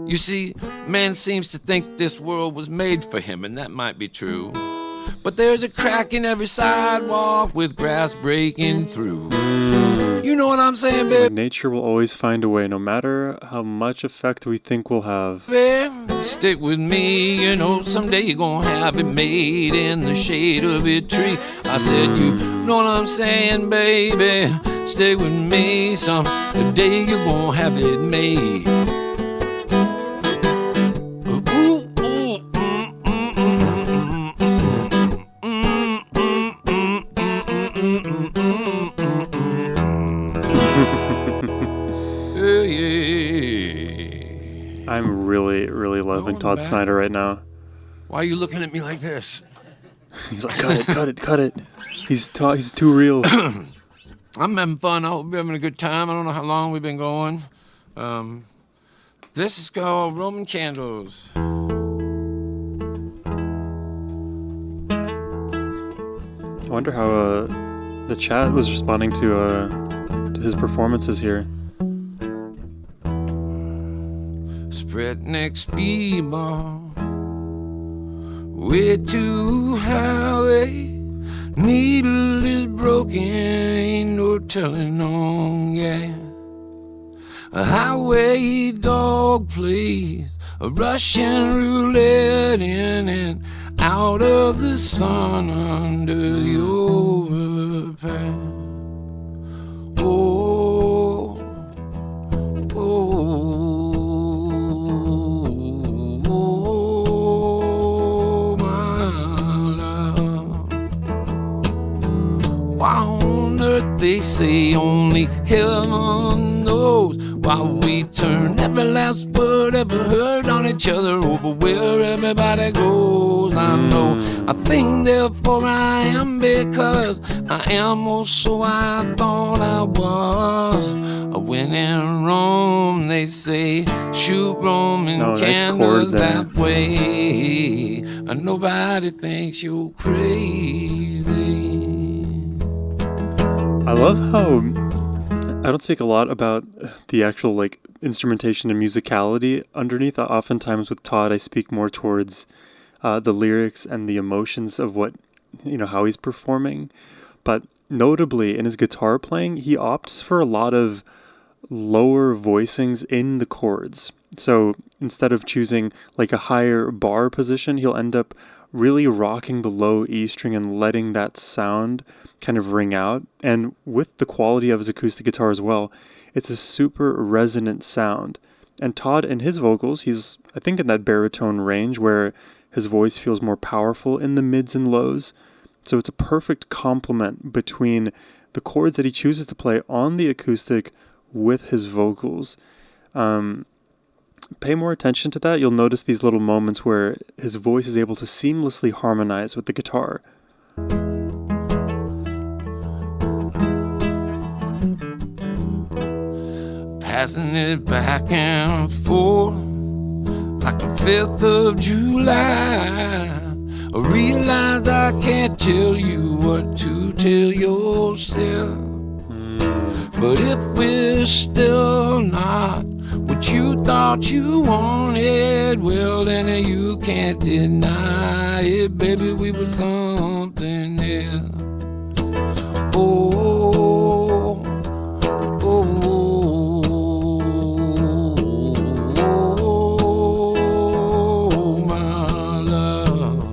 [SPEAKER 2] You see, man seems to think this world was made for him, and that might be true. But there's a crack in every sidewalk with grass breaking through. You know what I'm saying, baby?
[SPEAKER 1] Nature will always find a way, no matter how much effect we think we'll have.
[SPEAKER 2] Stick with me, you know, someday you're gonna have it made in the shade of a tree. I said, you know what I'm saying, baby? Stick with me, someday you're gonna have it made.
[SPEAKER 1] I'm really loving Todd Snider right now.
[SPEAKER 2] Why are you looking at me like this?
[SPEAKER 1] He's like, cut it. He's too real.
[SPEAKER 2] I'm having fun. I hope you're having a good time. I don't know how long we've been going. This is called Roman Candles.
[SPEAKER 1] I wonder how the chat was responding to his performances here.
[SPEAKER 2] Spread next speedball, way too highway. Needle is broken, ain't no telling on gas. A highway dog plays a Russian roulette in and out of the sun under the overpass. Oh, my love. Why on earth they say only heaven knows why we turn every last word ever heard on each other over where everybody goes. I know, I think therefore I am, because I am also I thought I was. When in Rome they say shoot Roman candles that way, and nobody thinks you're crazy.
[SPEAKER 1] I love how I don't speak a lot about the actual like instrumentation and musicality underneath. Oftentimes with Todd, I speak more towards the lyrics and the emotions of what, you know, how he's performing. But notably in his guitar playing, he opts for a lot of lower voicings in the chords. So instead of choosing like a higher bar position, he'll end up really rocking the low E string and letting that sound kind of ring out. And with the quality of his acoustic guitar as well, it's a super resonant sound. And Todd and his vocals, he's I think in that baritone range where his voice feels more powerful in the mids and lows. So it's a perfect complement between the chords that he chooses to play on the acoustic with his vocals. Pay more attention to that. You'll notice these little moments where his voice is able to seamlessly harmonize with the guitar.
[SPEAKER 2] passing it back and forth like the 5th of July. I realize I can't tell you what to tell yourself. But if we're still not what you thought you wanted, well, then you can't deny it, baby, we were something else. Oh, oh, oh, my love.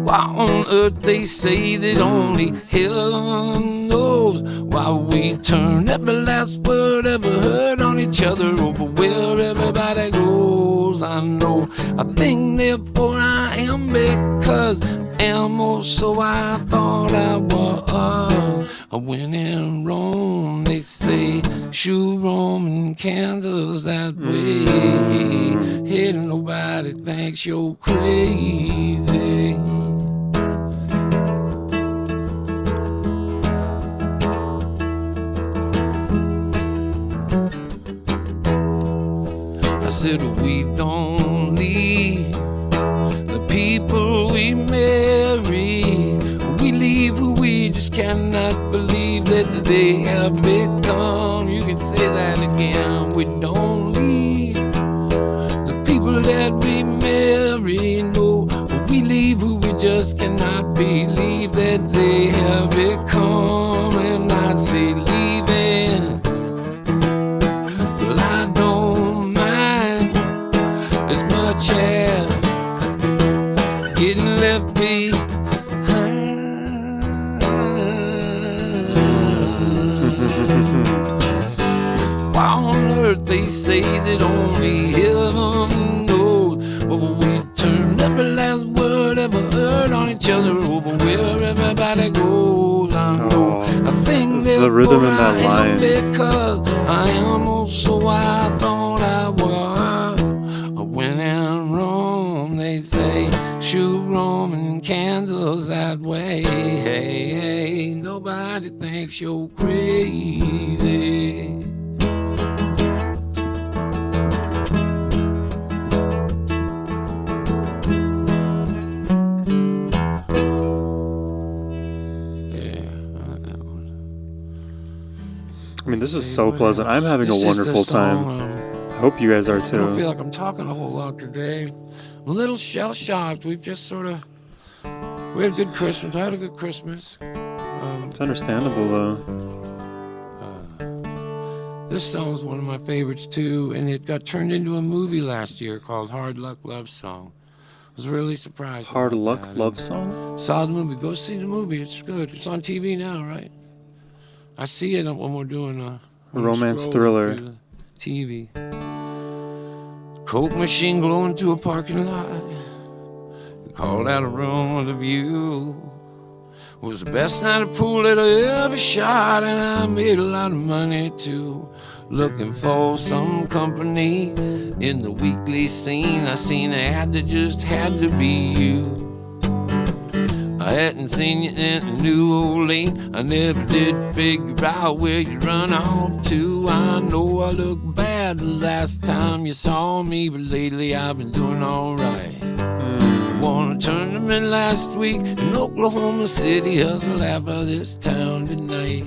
[SPEAKER 2] Why on earth they say that only heaven knows why we turn every last word ever heard on each other over where everybody goes. I know I think therefore I am because I am also I thought I was. When in Rome they say shoot Roman candles that way. Hey, nobody thinks you're crazy. I said we don't leave the people we marry. We leave who we just cannot believe that they have become. You can say that again. We don't leave the people that we marry. No, we leave who we just cannot believe that they have become. And I say leaving, well, I don't mind as much as getting left behind. Why on earth they say that only heaven knows? Well, we turn every last word ever heard on each other over where everybody goes. I know I think
[SPEAKER 1] the rhythm in that line.
[SPEAKER 2] Because I am also I thought I was. When in Rome they say shoot Roman candles that way. Hey, hey, nobody thinks you're crazy.
[SPEAKER 1] I mean, this is so pleasant. I'm having a wonderful time. I hope you guys are too.
[SPEAKER 2] I don't feel like I'm talking a whole lot today. I'm a little shell-shocked. We've just we had a good Christmas. I had a good Christmas.
[SPEAKER 1] It's understandable, though.
[SPEAKER 2] This song's one of my favorites, too, and it got turned into a movie last year called Hard Luck Love Song. I was really surprised.
[SPEAKER 1] Hard Luck Love Song?
[SPEAKER 2] Saw the movie. Go see the movie. It's good. It's on TV now, right? I see it when we're doing a
[SPEAKER 1] romance thriller.
[SPEAKER 2] TV. Coke machine glowing through a parking lot. We called out a room with a view. It was the best night of pool that I ever shot, and I made a lot of money too. Looking for some company in the weekly scene. I seen an ad that just had to be you. I hadn't seen you in New Orleans. I never did figure out where you run off to. I know I looked bad the last time you saw me, but lately I've been doing alright. Won a tournament last week in Oklahoma City. Hustle half of this town tonight.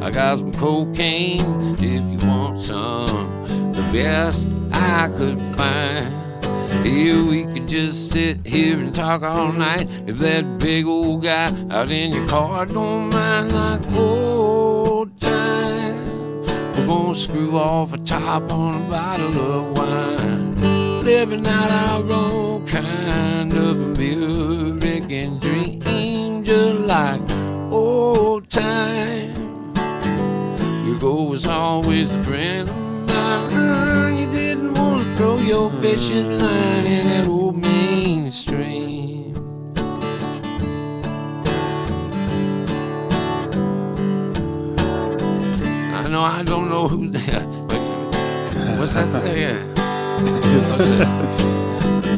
[SPEAKER 2] I got some cocaine if you want some, the best I could find. Here we could just sit here and talk all night. If that big old guy out in your car don't mind, like old time, we're gonna screw off a top on a bottle of wine, living out our own kind of American dream, just like old time. Your goal was always a friend of mine. You didn't want to throw your fishing line in that old main stream. I know I don't know who that. What's that say?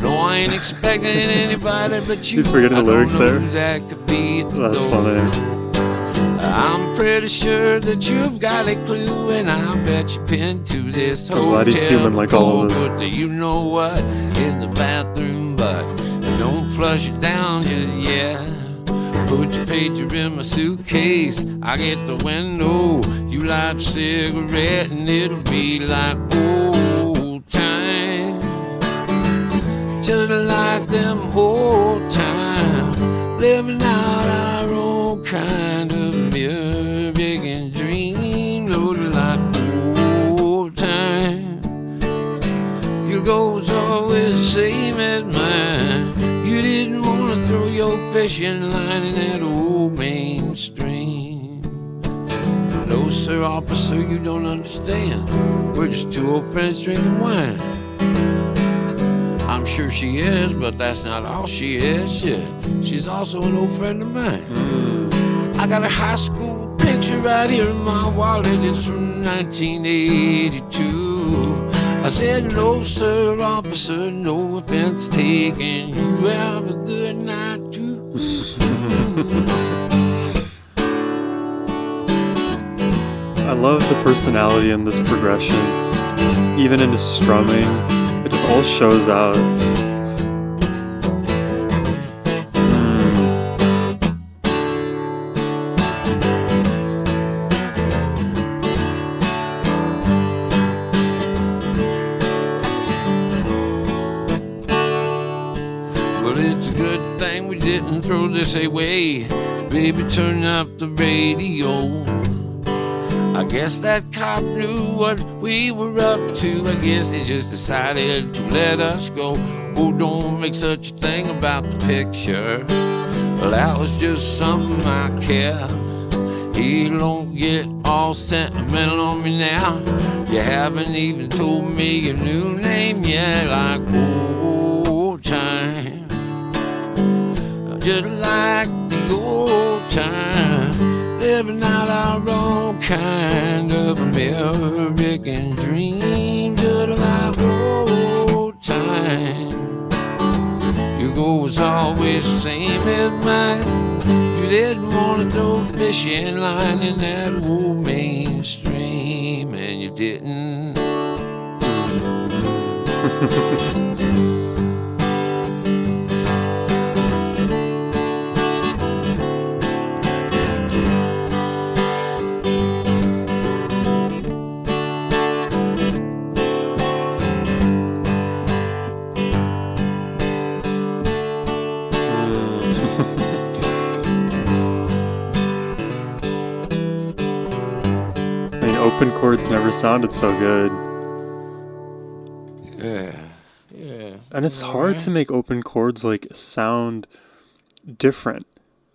[SPEAKER 2] No, I ain't expecting anybody but you.
[SPEAKER 1] He's forgetting the lyrics there.
[SPEAKER 2] That could be at the
[SPEAKER 1] That's
[SPEAKER 2] door.
[SPEAKER 1] funny.
[SPEAKER 2] I I'm pretty sure that you've got a clue, and I'll bet you pin to this
[SPEAKER 1] I'm glad he's
[SPEAKER 2] hotel
[SPEAKER 1] human like all of us.
[SPEAKER 2] before. Do you know what in the bathroom, but don't flush it down just yet. Put your pager in my suitcase, I get the window, you light a cigarette, and it'll be like old times, just like them old times, living out our own kind of American dream, loaded like old times. Your goal's always the same as mine. You didn't want to throw your fishing line in that old main stream. No, sir, officer, you don't understand. We're just two old friends drinking wine. I'm sure she is, but that's not all she is. Shit, she's also an old friend of mine. I got a high school picture right here in my wallet. It's from 1982. I said, no, sir, officer, no offense taken. You have a good night, too.
[SPEAKER 1] I love the personality in this progression. Even in his strumming, it just all shows out.
[SPEAKER 2] Well, it's a good thing we didn't throw this away. Baby, turn up the radio. I guess that cop knew what we were up to. I guess he just decided to let us go. Oh, don't make such a thing about the picture. Well, that was just something I kept. He don't get all sentimental on me now. You haven't even told me your new name yet. Like old time, just like the old time, living out our own kind of American dream, just like old time. Your goal was always the same as mine. You didn't want to throw a fishing line in that old mainstream, and you didn't.
[SPEAKER 1] Open chords never sounded so good.
[SPEAKER 2] Yeah.
[SPEAKER 1] And it's hard to make open chords like sound different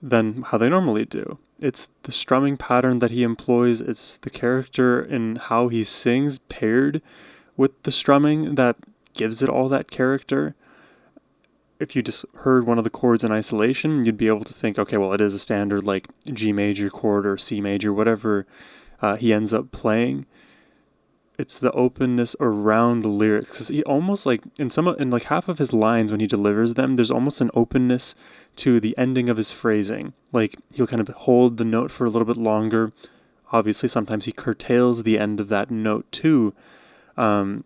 [SPEAKER 1] than how they normally do. It's the strumming pattern that he employs, it's the character and how he sings paired with the strumming that gives it all that character. If you just heard one of the chords in isolation, you'd be able to think, okay, well, it is a standard like G major chord or C major, whatever he ends up playing. It's the openness around the lyrics. He almost like in like half of his lines when he delivers them, there's almost an openness to the ending of his phrasing. Like he'll kind of hold the note for a little bit longer. Obviously, sometimes he curtails the end of that note too. The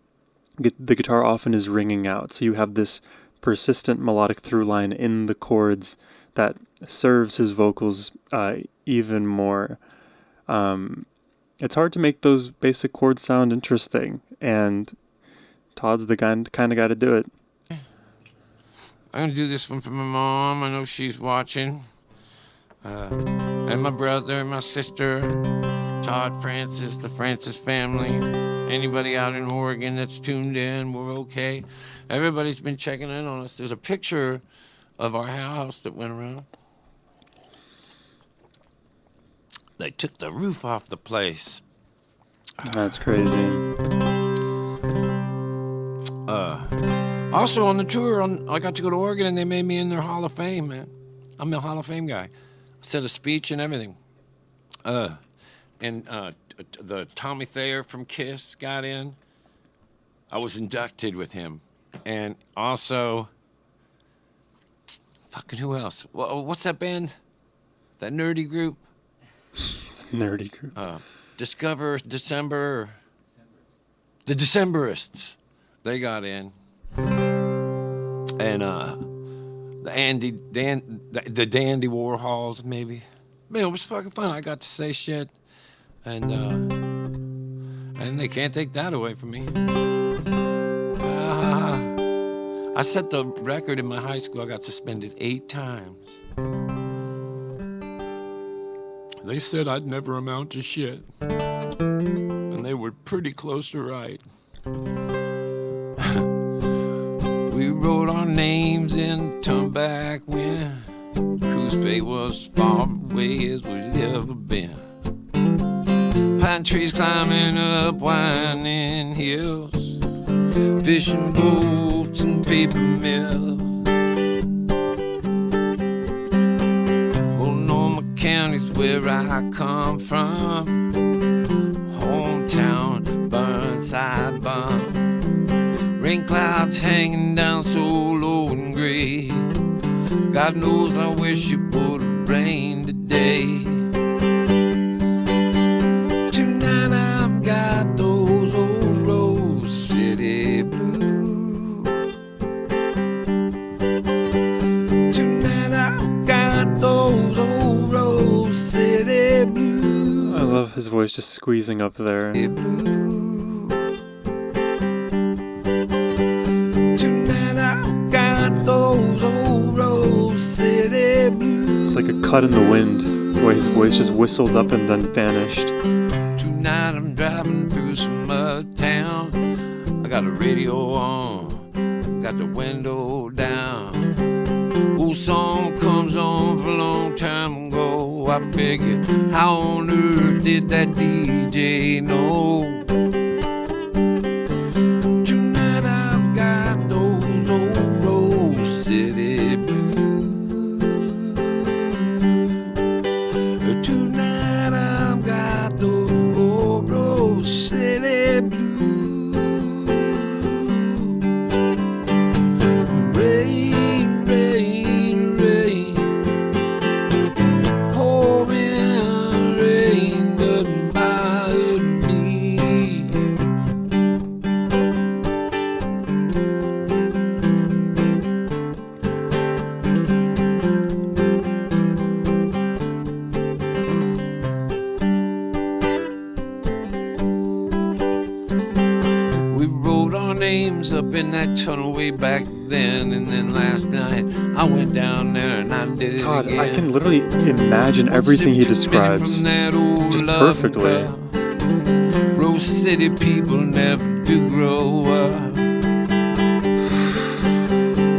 [SPEAKER 1] guitar often is ringing out, so you have this persistent melodic through line in the chords that serves his vocals even more. It's hard to make those basic chords sound interesting, and Todd's the kind of guy to do it.
[SPEAKER 2] I'm gonna do this one for my mom. I know she's watching. And my brother, my sister, Todd, Francis, the Francis family. Anybody out in Oregon that's tuned in, we're okay. Everybody's been checking in on us. There's a picture of our house that went around. They took the roof off the place.
[SPEAKER 1] That's crazy.
[SPEAKER 2] Also on the tour, I got to go to Oregon and they made me in their Hall of Fame, man. I'm the Hall of Fame guy. I said a speech and everything. The Tommy Thayer from Kiss got in. I was inducted with him. And also, fucking who else? What's that band? That nerdy group?
[SPEAKER 1] Nerdy group.
[SPEAKER 2] Discover December. The Decemberists. They got in. And the Dandy Warhols, maybe. Man, it was fucking fun. I got to say shit. And they can't take that away from me. I set the record in my high school. I got suspended 8 times. They said I'd never amount to shit. And they were pretty close to right. We wrote our names in turn back when Coos Bay was as far away as we'd ever been. Pine trees climbing up winding hills, fishing boats and paper mills. Multnomah County's where I come from. Hometown, Burnside bum. Rain clouds hanging down so low and gray. God knows I wish it would have rained today. Tonight I've got those old Rose City blues. Tonight I've got those old Rose City blues.
[SPEAKER 1] I love his voice just squeezing up there. It's like a cut in the wind, the way his voice just whistled up and then vanished.
[SPEAKER 2] Tonight I'm driving through some town. I got a radio on, got the window down. Old song comes on from a long time ago. I figure, how on earth did that DJ know? Tonight I've got those old Rose City blues. Tonight I've got those old Rose City blues. Rain, rain, rain, pouring rain doesn't bother me. We wrote our names up in that tunnel way back then, and then last night I went down there and I did it
[SPEAKER 1] God,
[SPEAKER 2] again.
[SPEAKER 1] I can literally imagine everything he describes just perfectly.
[SPEAKER 2] Rose City people never do grow up.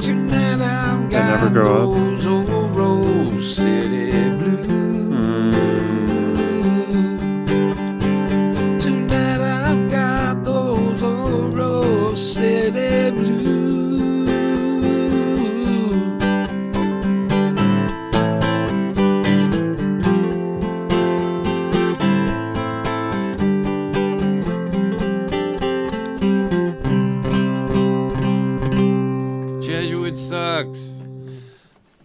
[SPEAKER 2] Tonight I've got
[SPEAKER 1] never grow up.
[SPEAKER 2] those old Rose City blues. Tonight I've got those old Rose City blues. Jesuit sucks.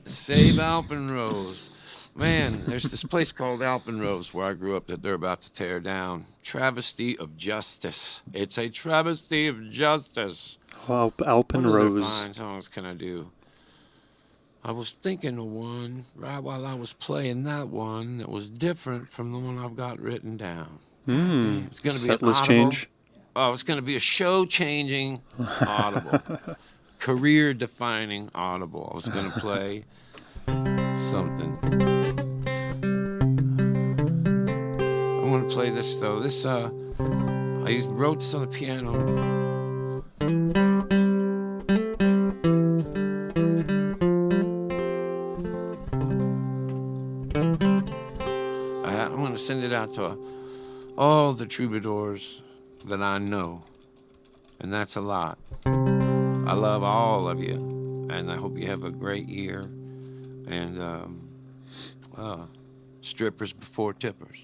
[SPEAKER 2] Save Alpenrose. Man, there's this place called Alpenrose where I grew up that they're about to tear down. Travesty of justice. It's a travesty of justice.
[SPEAKER 1] Well,
[SPEAKER 2] What other
[SPEAKER 1] Alpenrose.
[SPEAKER 2] fine songs can I do? I was thinking of one right while I was playing that one that was different from the one I've got written down. It's going to be an
[SPEAKER 1] Set list
[SPEAKER 2] audible.
[SPEAKER 1] change.
[SPEAKER 2] Oh, it's going to be a show-changing audible. Career-defining audible. I was going to play something. I'm going to play this, though. This, I wrote this on the piano. I'm going to send it out to all the troubadours that I know. And that's a lot. I love all of you. And I hope you have a great year. And strippers before tippers.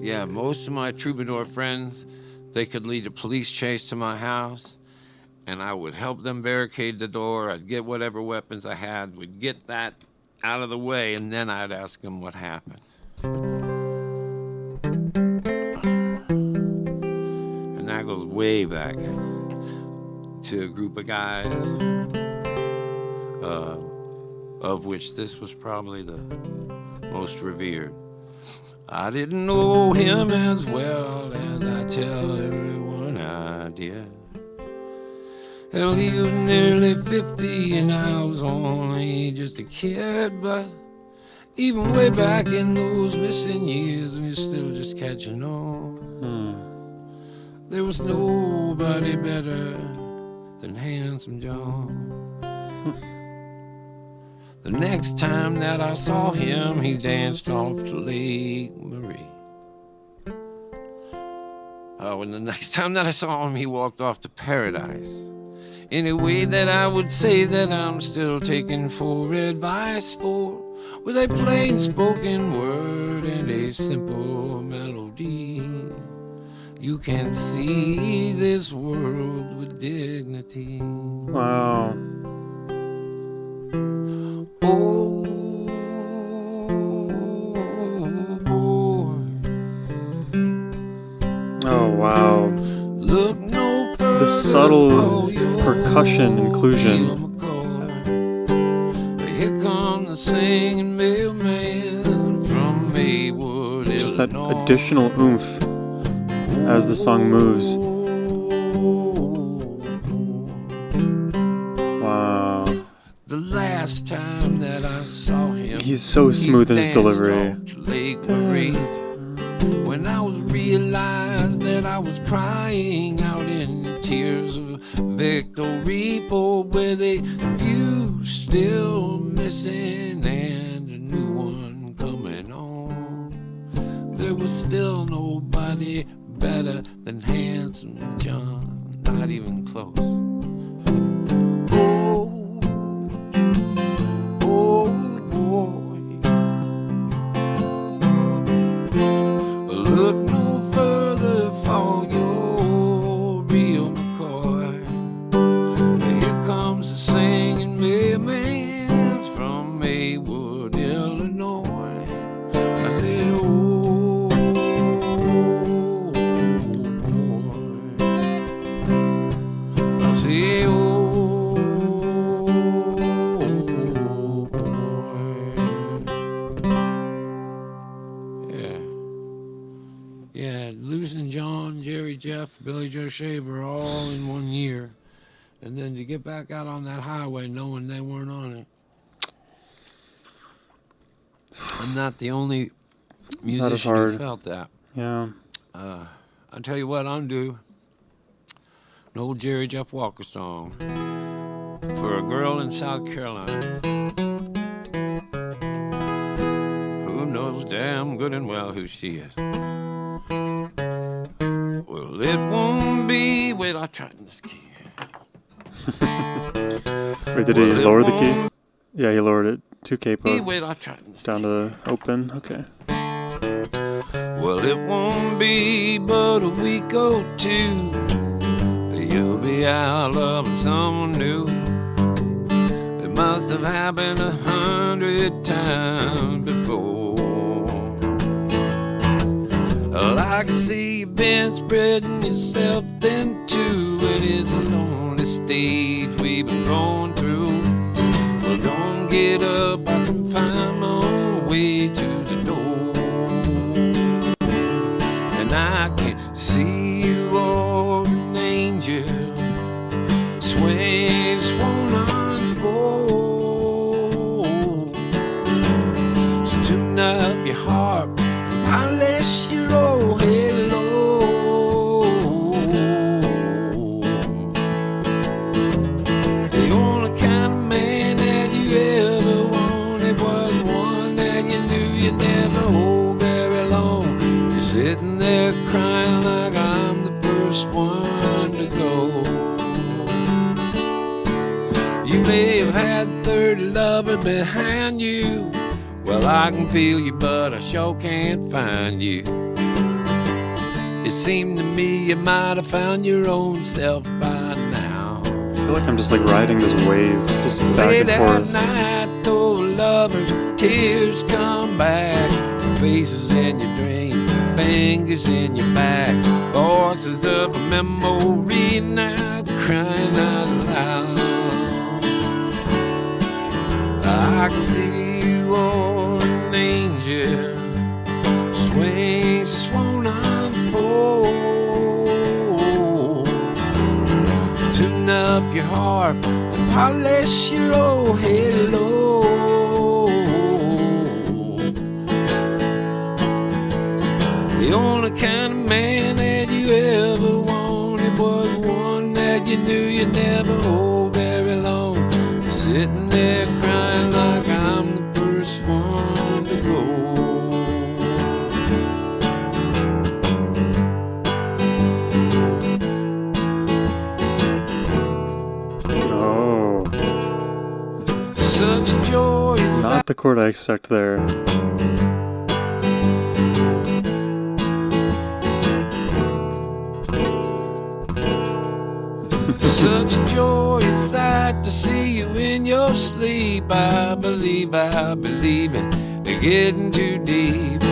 [SPEAKER 2] Yeah, most of my troubadour friends, they could lead a police chase to my house. and I would help them barricade the door. I'd get whatever weapons I had, would get that out of the way, and then I'd ask them what happened. And that goes way back to a group of guys, of which this was probably the most revered. I didn't know him as well as I tell everyone I did. Hell, he was nearly 50 and I was only just a kid, but even way back in those missing years, we were still just catching on. There was nobody better than Handsome John. The next time that I saw him, he danced off to Lake Marie. Oh, and the next time that I saw him, he walked off to Paradise. In a way that I would say that I'm still taking for advice for, with a plain spoken word and a simple melody. You can see this world with dignity.
[SPEAKER 1] Wow.
[SPEAKER 2] Oh, boy.
[SPEAKER 1] Oh, wow.
[SPEAKER 2] Look no further.
[SPEAKER 1] The subtle percussion inclusion.
[SPEAKER 2] Here come the singing mailman from Maywood,
[SPEAKER 1] Just that
[SPEAKER 2] Illinois.
[SPEAKER 1] additional oomph as the song moves. Wow.
[SPEAKER 2] The last time that I saw him,
[SPEAKER 1] He's so smooth in his
[SPEAKER 2] danced
[SPEAKER 1] delivery.
[SPEAKER 2] off to Lake Marie. When I was realized that I was crying out in tears of victory, for with a few still missing and a new one coming on, there was still nobody better than Handsome John, not even close. Oh, oh boy. Look no further for your real McCoy. Here comes the singing mailman from Maywood, Illinois. I said, oh, boy. I said, oh, boy. Yeah, losing John, Jerry, Jeff, Billy Joe Shaver all in 1 year. And then to get back out on that highway knowing they weren't on it. I'm not the only musician who felt that.
[SPEAKER 1] Yeah.
[SPEAKER 2] I'll tell you what, I'm due an old Jerry Jeff Walker song for a girl in South Carolina who knows damn good and well who she is. Well, it won't be... Wait, I'll try this key.
[SPEAKER 1] Wait, did he lower the key? Yeah, he lowered it 2K
[SPEAKER 2] Wait, I'll try this
[SPEAKER 1] down to open. Okay.
[SPEAKER 2] Well, it won't be but a week or two. You'll be out loving someone new. It must have happened 100 times before. Well, I can see you been spreading yourself thin too. It is a lonely stage we've been going through. Well, don't get up, I can find my own way to the door. And I can see you all an angel. Swings won't unfold. So tune up your heart, polish your old halo. The only kind of man that you ever wanted was one that you knew you'd never hold very long. You're sitting there crying like I'm the first one to go. You may have had 30 lovers behind you. Well, I can feel you, but I sure can't find you. It seemed to me you might have found your own self by now.
[SPEAKER 1] feel like I'm just like riding this wave, just back
[SPEAKER 2] Late
[SPEAKER 1] and
[SPEAKER 2] at
[SPEAKER 1] forth.
[SPEAKER 2] night, though lovers, tears come back. Faces in your dream, fingers in your back. Voices of a memory now crying out loud. I can see you on an angel, swings a swan unfold. Tune up your harp and polish your old halo. The only kind of man that you ever wanted was one that you knew you'd never hold very long. Sitting there crying like I'm the first one to go.
[SPEAKER 1] Oh,
[SPEAKER 2] Such joy is
[SPEAKER 1] not the chord I expect there.
[SPEAKER 2] such joy is sight to see you in your sleep. I believe it. They're getting too deep.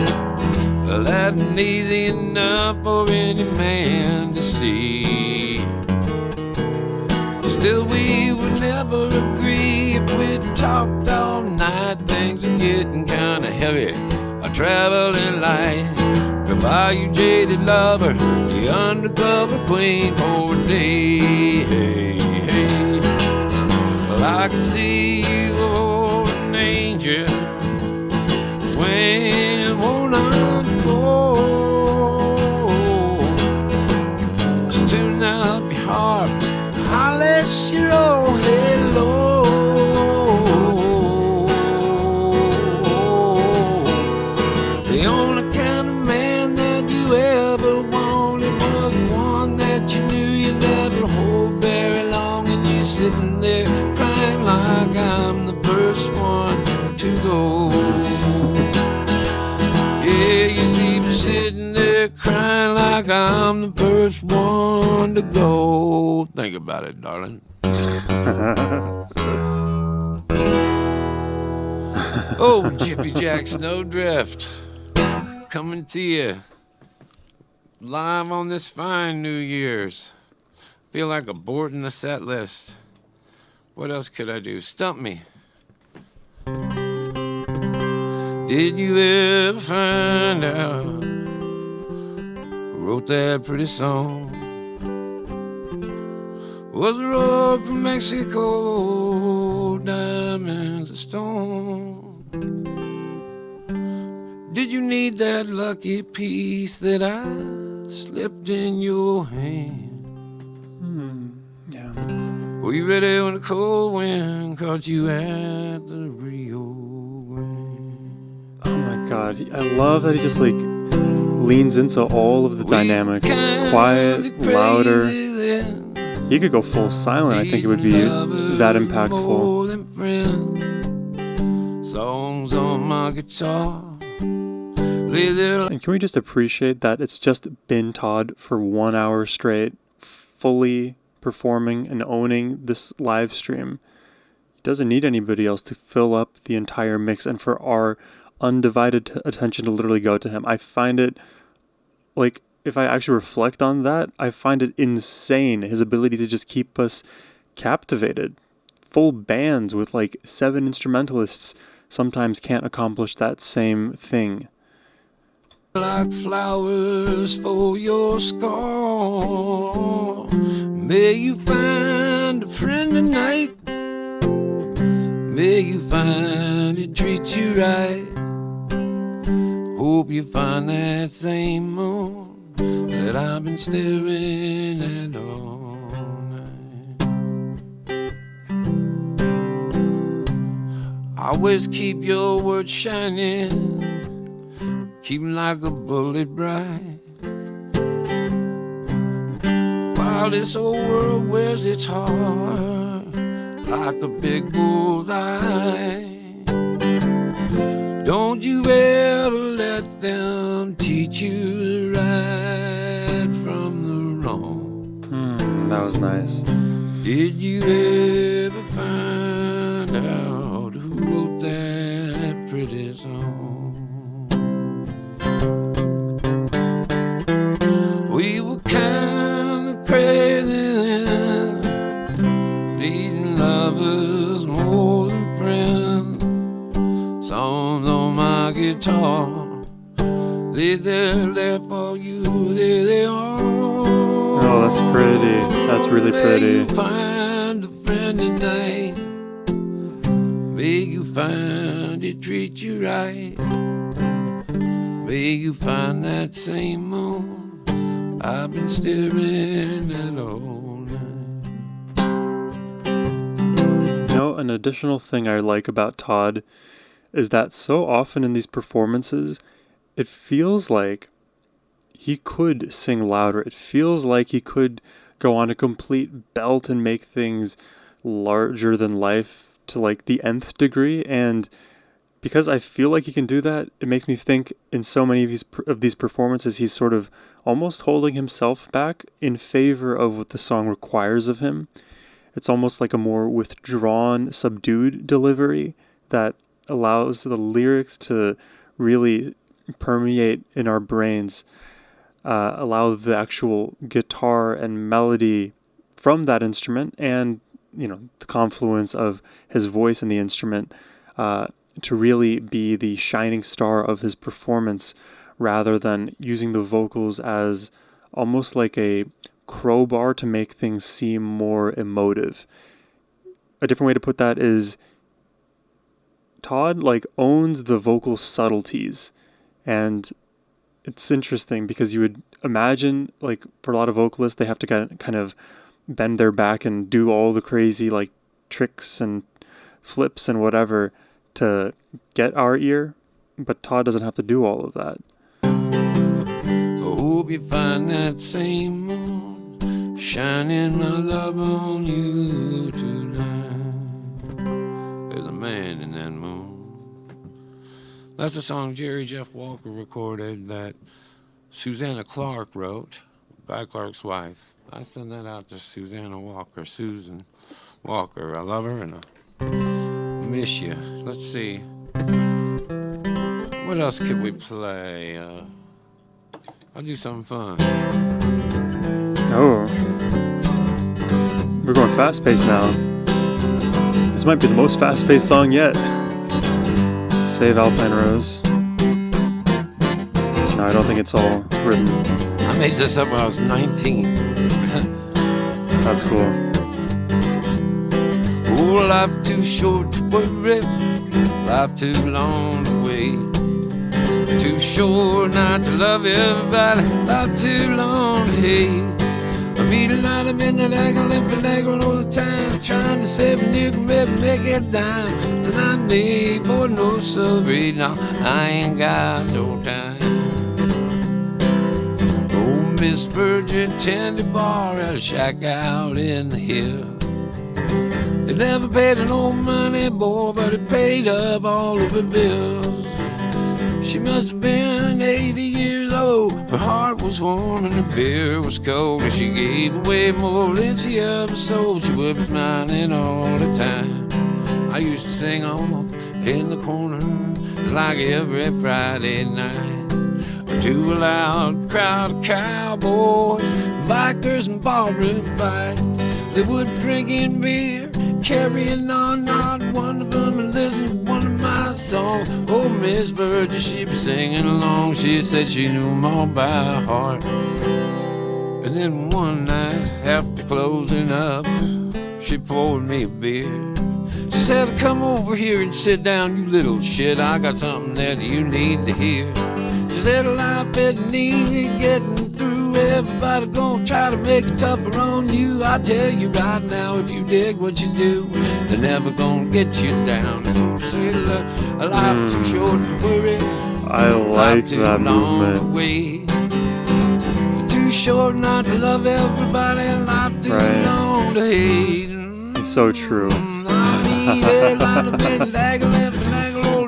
[SPEAKER 2] Well, that ain't easy enough for any man to see. Still, we would never agree if we talked all night. Things are getting kind of heavy. A traveling light. Goodbye, you jaded lover, the undercover queen for a day. Hey, hey. Well, I can see you on an angel when won't unfold. So tune up your heart, I'll let you roll. Hello. The only kind of man that you ever wanted was one that you knew you'd never hold very long. And you're sitting there crying like I'm the first one to go. Yeah, you see me sitting there crying like I'm the first one to go. Think about it, darling. Oh, Jiffy Jack Snowdrift, coming to you live on this fine New Year's. Feel like aborting the set list. What else could I do? Stump me. Did you ever find out who wrote that pretty song? Was the road from Mexico diamonds and stone? Did you need that lucky piece that I slipped in your hand?
[SPEAKER 1] Yeah.
[SPEAKER 2] Were you ready when the cold wind caught you at the Rio Grande?
[SPEAKER 1] Oh my god, I love that he just like leans into all of the dynamics. Quiet, louder. He could go full silent. I think it would be that impactful.
[SPEAKER 2] Songs on my guitar.
[SPEAKER 1] And can we just appreciate that it's just been Todd for 1 hour straight, fully performing and owning this live stream. He doesn't need anybody else to fill up the entire mix and for our undivided attention to literally go to him. I find it, like, if I actually reflect on that, I find it insane, his ability to just keep us captivated. Full bands with like 7 instrumentalists sometimes can't accomplish that same thing.
[SPEAKER 2] Like flowers for your scar. May you find a friend tonight. May you find it treats you right. Hope you find that same moon that I've been staring at all night. Always keep your words shining. Keep 'em like a bullet bright. While this old world wears its heart like a big bullseye, don't you ever let them teach you the right from the wrong.
[SPEAKER 1] That was nice.
[SPEAKER 2] Did you ever find out who wrote that pretty song? We were kind of crazy then, needing lovers more than friends. Songs on my guitar, they're there for you, there they are.
[SPEAKER 1] Oh, that's pretty. That's really
[SPEAKER 2] May
[SPEAKER 1] pretty.
[SPEAKER 2] you find a friend tonight. May you find it treat you right. May you find that same moon I've been staring at all night.
[SPEAKER 1] You know, an additional thing I like about Todd is that so often in these performances, it feels like he could sing louder. It feels like he could go on a complete belt and make things larger than life to like the nth degree. And because I feel like he can do that, it makes me think in so many of these performances, he's sort of almost holding himself back in favor of what the song requires of him. It's almost like a more withdrawn, subdued delivery that allows the lyrics to really permeate in our brains, allow the actual guitar and melody from that instrument and, you know, the confluence of his voice and the instrument to really be the shining star of his performance rather than using the vocals as almost like a crowbar to make things seem more emotive. A different way to put that is Todd like owns the vocal subtleties, and it's interesting because you would imagine like for a lot of vocalists they have to kind of bend their back and do all the crazy like tricks and flips and whatever to get our ear, but Todd doesn't have to do all of that.
[SPEAKER 2] I hope you find that same moon shining my love on you tonight. There's a man in that moon. That's a song Jerry Jeff Walker recorded that Susanna Clark wrote, Guy Clark's wife. I send that out to Susanna Walker, Susan Walker. I love her and I miss you. Let's see. What else could we play? I'll do something fun.
[SPEAKER 1] Oh. We're going fast-paced now. This might be the most fast-paced song yet. Save Alpine Rose. No, I don't think it's all written.
[SPEAKER 2] I made this up when I was 19.
[SPEAKER 1] That's cool.
[SPEAKER 2] Oh, life too short to worry, life too long to wait. Too short not to love everybody, life too long to hate. I meet a lot of men that angle and finagle all the time, trying to save a nickel, maybe make it a dime. And I need boy, no sorry, no, I ain't got no time. Oh, Miss Virgin tender bar at a shack out in the hill. They never paid her no money, boy, but it paid up all of her bills. She must have been 80 years old. Her heart was warm and her beer was cold. And she gave away more than she ever sold. She would be smiling all the time. I used to sing on in the corner like every Friday night to a loud crowd of cowboys, bikers and ballroom fights. They would drink in beer, carrying on, not one of them and listen to one of my songs. Oh, Miss Virgin, she be singing along. She said she knew them all by heart. And then one night, after closing up, she poured me a beer. She said, come over here and sit down, you little shit. I got something that you need to hear. She said, life isn't easy getting through. Everybody gonna try to make it tougher on you. I tell you right now, if you dig what you do, they're never gonna get you down. So say a life too short to worry.
[SPEAKER 1] I like that movement.
[SPEAKER 2] Wait. Too short not to love everybody, and life too long to hate.
[SPEAKER 1] It's so true.
[SPEAKER 2] I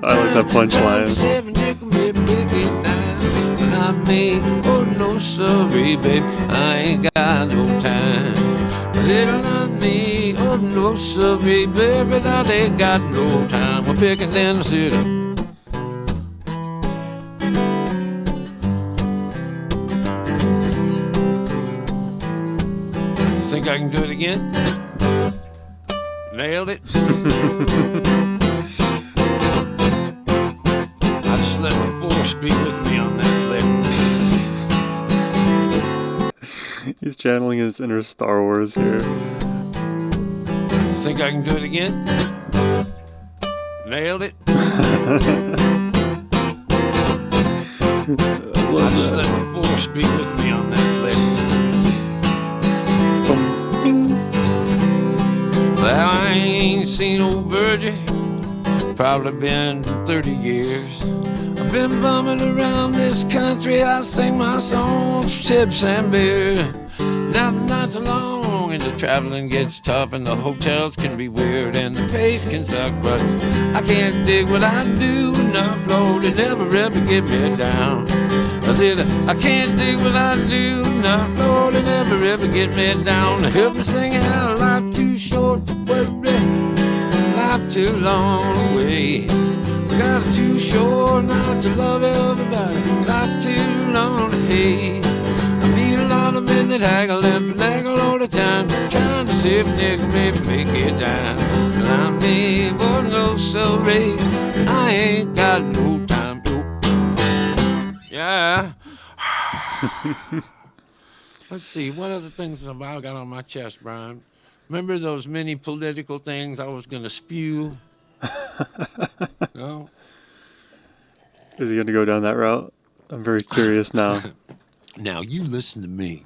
[SPEAKER 1] like that punchline.
[SPEAKER 2] Oh no, sorry, babe, I ain't got no time. me. Oh, no, sorry, baby, now they got no time for picking in the city. Think I can do it again? Nailed it. I just let the force be with me on that lick.
[SPEAKER 1] He's channeling his inner Star Wars here.
[SPEAKER 2] Think I can do it again? Nailed it. I just let the force be with me on that lick. Well, I ain't seen old Virgie, probably been 30 years. I've been bumming around this country, I sing my songs for chips and beer. Now the nights are long and the traveling gets tough and the hotels can be weird and the pace can suck, but I can't dig what I do enough, Lord, to never ever get me down. I said, I can't dig what I do enough, Lord, to never ever get me down. Help me sing out, life too short to worry, life too long away. We got it too short not to love everybody, life too long to hate. I meet a lot of men that haggle and finagle all the time, trying to see if they can maybe make it down. But I'm me, boy, no sorry, I ain't got no time, no. Yeah. Let's see, what other things have I got on my chest, Brian? Remember those many political things I was going to spew? No?
[SPEAKER 1] Is he going to go down that route? I'm very curious now.
[SPEAKER 2] Now, you listen to me.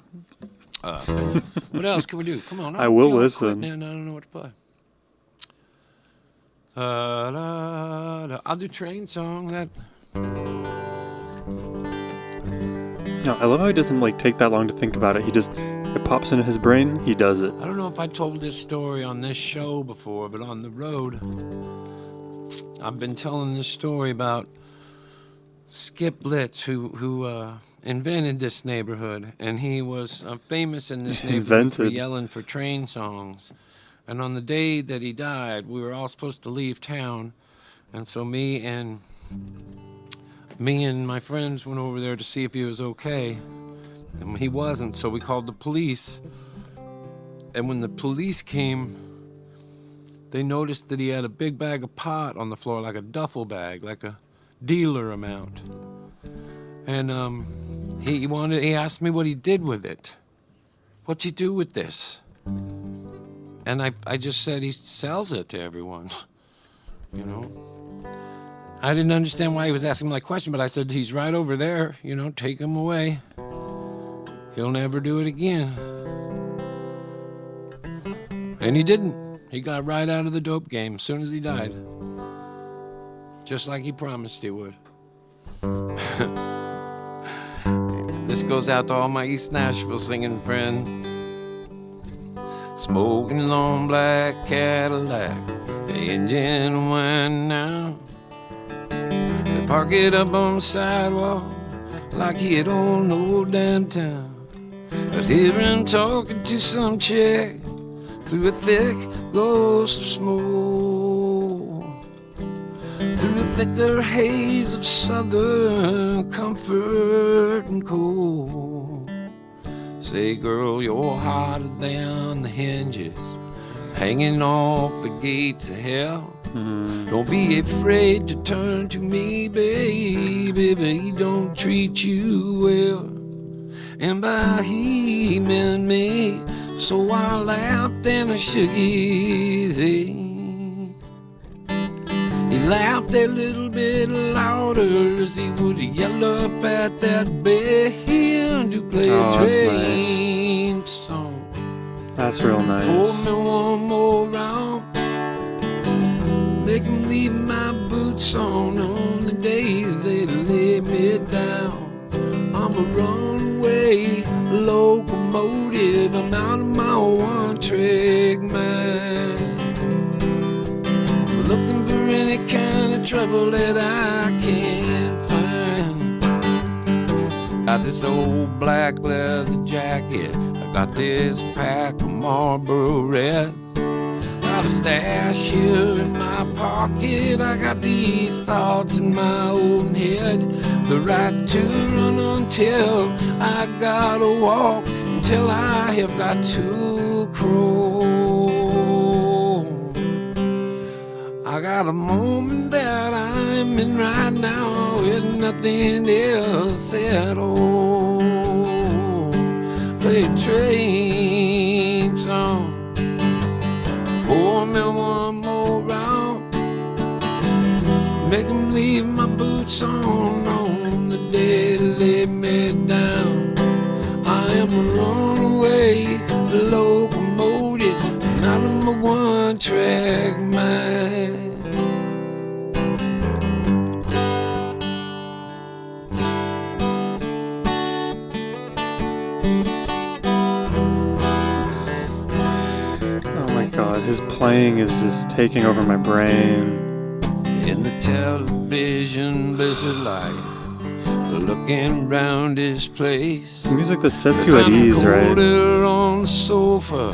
[SPEAKER 2] What else can we do? Come on.
[SPEAKER 1] I will listen.
[SPEAKER 2] I don't know what to play. I'll do Train Song.
[SPEAKER 1] No, I love how he doesn't take that long to think about it. It pops into his brain, he does it.
[SPEAKER 2] I don't know if I told this story on this show before, but on the road, I've been telling this story about Skip Blitz, who invented this neighborhood, and he was famous in this neighborhood for yelling for train songs. And on the day that he died, we were all supposed to leave town, and so me and my friends went over there to see if he was okay, and he wasn't, so we called the police. And when the police came, they noticed that he had a big bag of pot on the floor, like a duffel bag, like a dealer amount. And he asked me what he did with it. What's he do with this? And I just said he sells it to everyone, you know. I didn't understand why he was asking my question, but I said, he's right over there, take him away. He'll never do it again. And he didn't. He got right out of the dope game as soon as he died. Just like he promised he would. This goes out to all my East Nashville singing friends. Smoking long black Cadillac, engine went now. They park it up on the sidewalk like he don't know downtown. But hear him talking to some chick through a thick ghost of smoke, through a thicker haze of southern comfort and cold. Say, girl, you're hotter than the hinges hanging off the gates of hell. Don't be afraid to turn to me, baby, but he don't treat you well. And by he meant me, so I laughed and I shook his head. He laughed a little bit louder as he would yell up at that band to play a train song.
[SPEAKER 1] That's real nice.
[SPEAKER 2] Pour me one more round, make him leave my boots on the day they lay me down. I'm a runaway locomotive, I'm out of my one-trick mind, looking for any kind of trouble that I can't find. Got this old black leather jacket, I got this pack of Marlboro Reds. Got a stash here in my pocket. I got these thoughts in my own head. The right to run until I gotta walk, until I have got to crawl. I got a moment that I'm in right now with nothing else at all. Play a train song, pour me one more round, make 'em leave my boots on the day they lay me down. I am a runaway locomotive, not a one-track mind.
[SPEAKER 1] His playing is just taking over my brain.
[SPEAKER 2] In the television blizzard light, looking round his place.
[SPEAKER 1] It's music that sets you at ease, right?
[SPEAKER 2] On the sofa,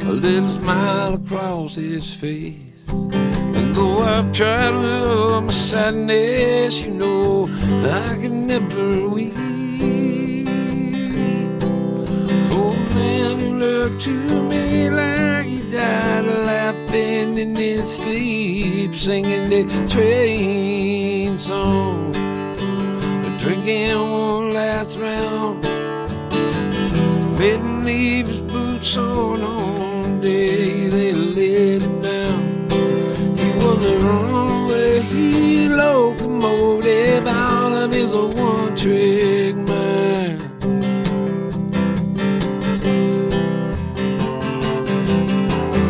[SPEAKER 2] a little smile across his face. And though I've tried with all my sadness, you know I can never weep. Oh man who looked to me like he died, laughing in his sleep, singing the train song. Drinking one last round, made him leave his boots on the day they let him down. He was a runaway locomotive out of his one-trick mind.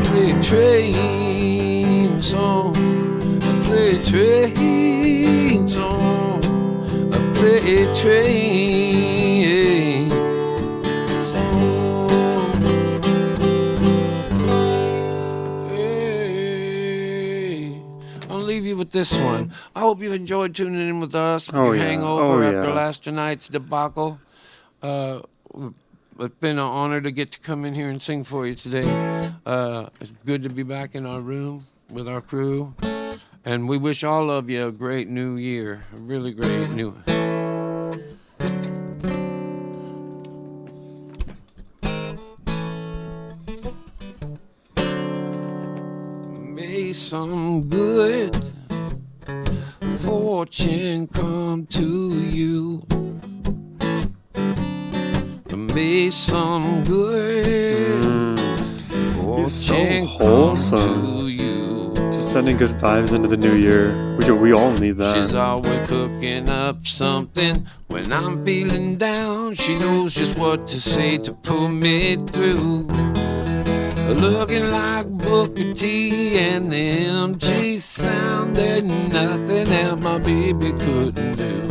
[SPEAKER 2] Play a train song, play a train song, play a train song. Hey, I'll leave you with this one. I hope you enjoyed tuning in with us with your hangover after last night's debacle. It's been an honor to get to come in here and sing for you today. It's good to be back in our room with our crew. And we wish all of you a great new year, a really great new. May some good fortune come to you. May some good fortune come to you.
[SPEAKER 1] Just sending good vibes into the new year. We all need that.
[SPEAKER 2] She's always cooking up something when I'm feeling down. She knows just what to say to pull me through. Looking like Booker T and the MG sound. There's nothing else my baby couldn't do.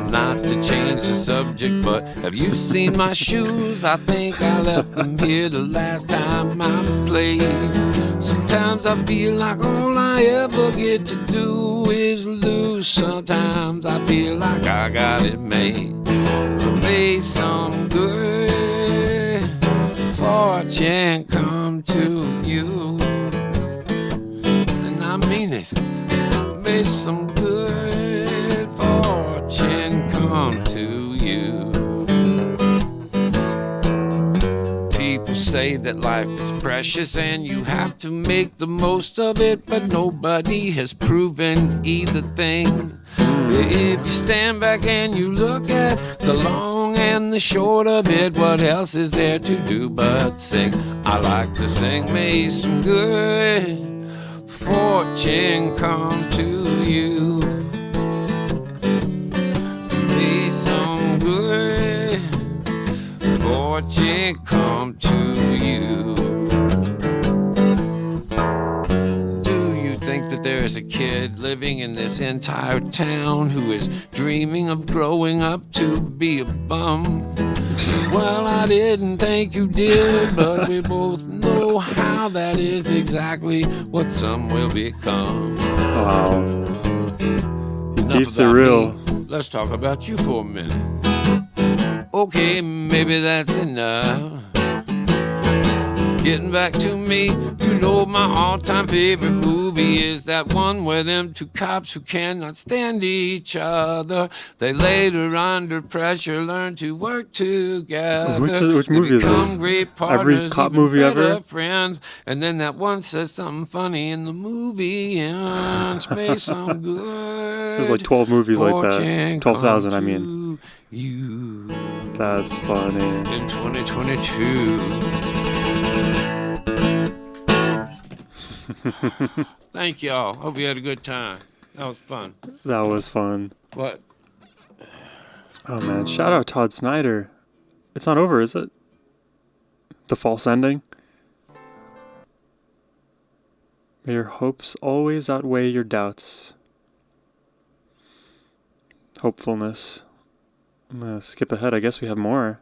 [SPEAKER 2] Not to change the subject, but have you seen my shoes? I think I left them here the last time I played. Sometimes I feel like all I ever get to do is lose. Sometimes I feel like I got it made. I made some good fortune come to you. And I mean it. Made some good fortune come to you. People say that life is precious and you have to make the most of it, but nobody has proven either thing. If you stand back and you look at the long and the short of it, what else is there to do but sing? I like to sing. May some good fortune come to you. May some good fortune come to you. Do you think that there is a kid living in this entire town who is dreaming of growing up to be a bum? Well, I didn't think you did, but we both know how that is exactly what some will become.
[SPEAKER 1] Wow. He
[SPEAKER 2] Enough
[SPEAKER 1] keeps it
[SPEAKER 2] about
[SPEAKER 1] real.
[SPEAKER 2] me. Let's talk about you for a minute. Okay, maybe that's enough. Getting back to me, you know my all-time favorite movie is that one where them two cops who cannot stand each other, they later under pressure learn to work together.
[SPEAKER 1] Which movie is this?
[SPEAKER 2] Great partners,
[SPEAKER 1] Every cop
[SPEAKER 2] even
[SPEAKER 1] movie
[SPEAKER 2] better
[SPEAKER 1] ever?
[SPEAKER 2] friends. And then that one says something funny in the movie and it may sound good.
[SPEAKER 1] There's like 12 movies like
[SPEAKER 2] Fortune
[SPEAKER 1] that. 12,000, I
[SPEAKER 2] come
[SPEAKER 1] mean.
[SPEAKER 2] to you
[SPEAKER 1] That's funny.
[SPEAKER 2] in 2022. Thank y'all. Hope you had a good time. That was fun.
[SPEAKER 1] That was fun.
[SPEAKER 2] What?
[SPEAKER 1] Oh man, shout out Todd Snider. It's not over, is it? The false ending? May your hopes always outweigh your doubts. Hopefulness. I'm gonna skip ahead. I guess we have more.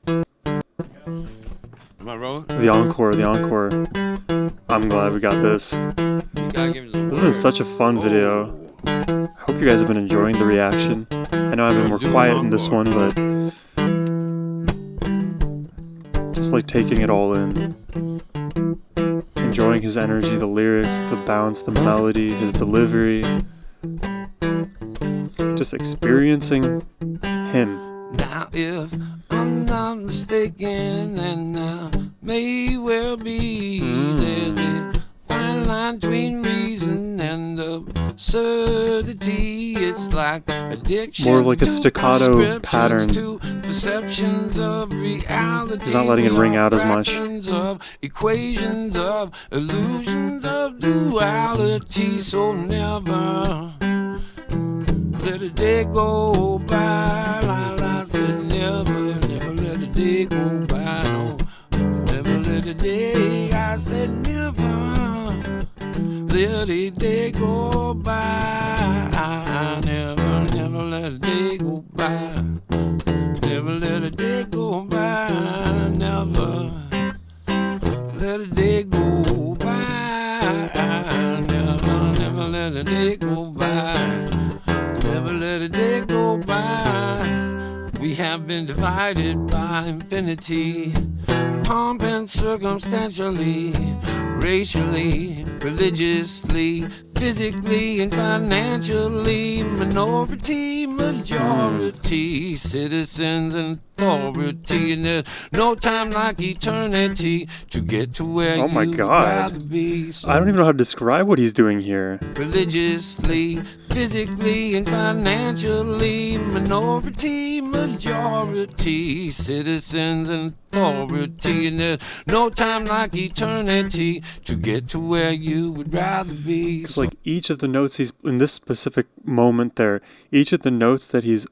[SPEAKER 2] Am I rolling?
[SPEAKER 1] The encore. I'm glad we got this.
[SPEAKER 2] You gotta give me the
[SPEAKER 1] This has been such a fun video. Hope you guys have been enjoying the reaction. I know I've been more quiet in this one, but just like taking it all in. Enjoying his energy, the lyrics, the bounce, the melody, his delivery. Just experiencing him.
[SPEAKER 2] Now if I'm not mistaken, and I may well be, there's a fine line between reason and absurdity. It's like addiction.
[SPEAKER 1] More like a staccato pattern.
[SPEAKER 2] To perceptions of reality.
[SPEAKER 1] He's not letting it ring out as much.
[SPEAKER 2] Of equations of illusions of duality. So never let a day go by. I said never let a day go by. No, never let a day. I said never let a day go by. Never let a day go by. Never let a day go by. Never let a day go by. Never let a day go by. Never let a day go by. We have been divided by infinity, pomp and circumstantially, racially, religiously, physically and financially, minority, majority, citizens and authority, and there's no time like eternity to get to where
[SPEAKER 1] Oh my
[SPEAKER 2] you would
[SPEAKER 1] God.
[SPEAKER 2] rather be. So
[SPEAKER 1] I don't even know how to describe what he's doing here.
[SPEAKER 2] religiously, physically, and financially, minority, majority, citizens and authority, and there's no time like eternity to get to where you would rather be.
[SPEAKER 1] It's like each of the notes he's in this specific moment there, each of the notes that he's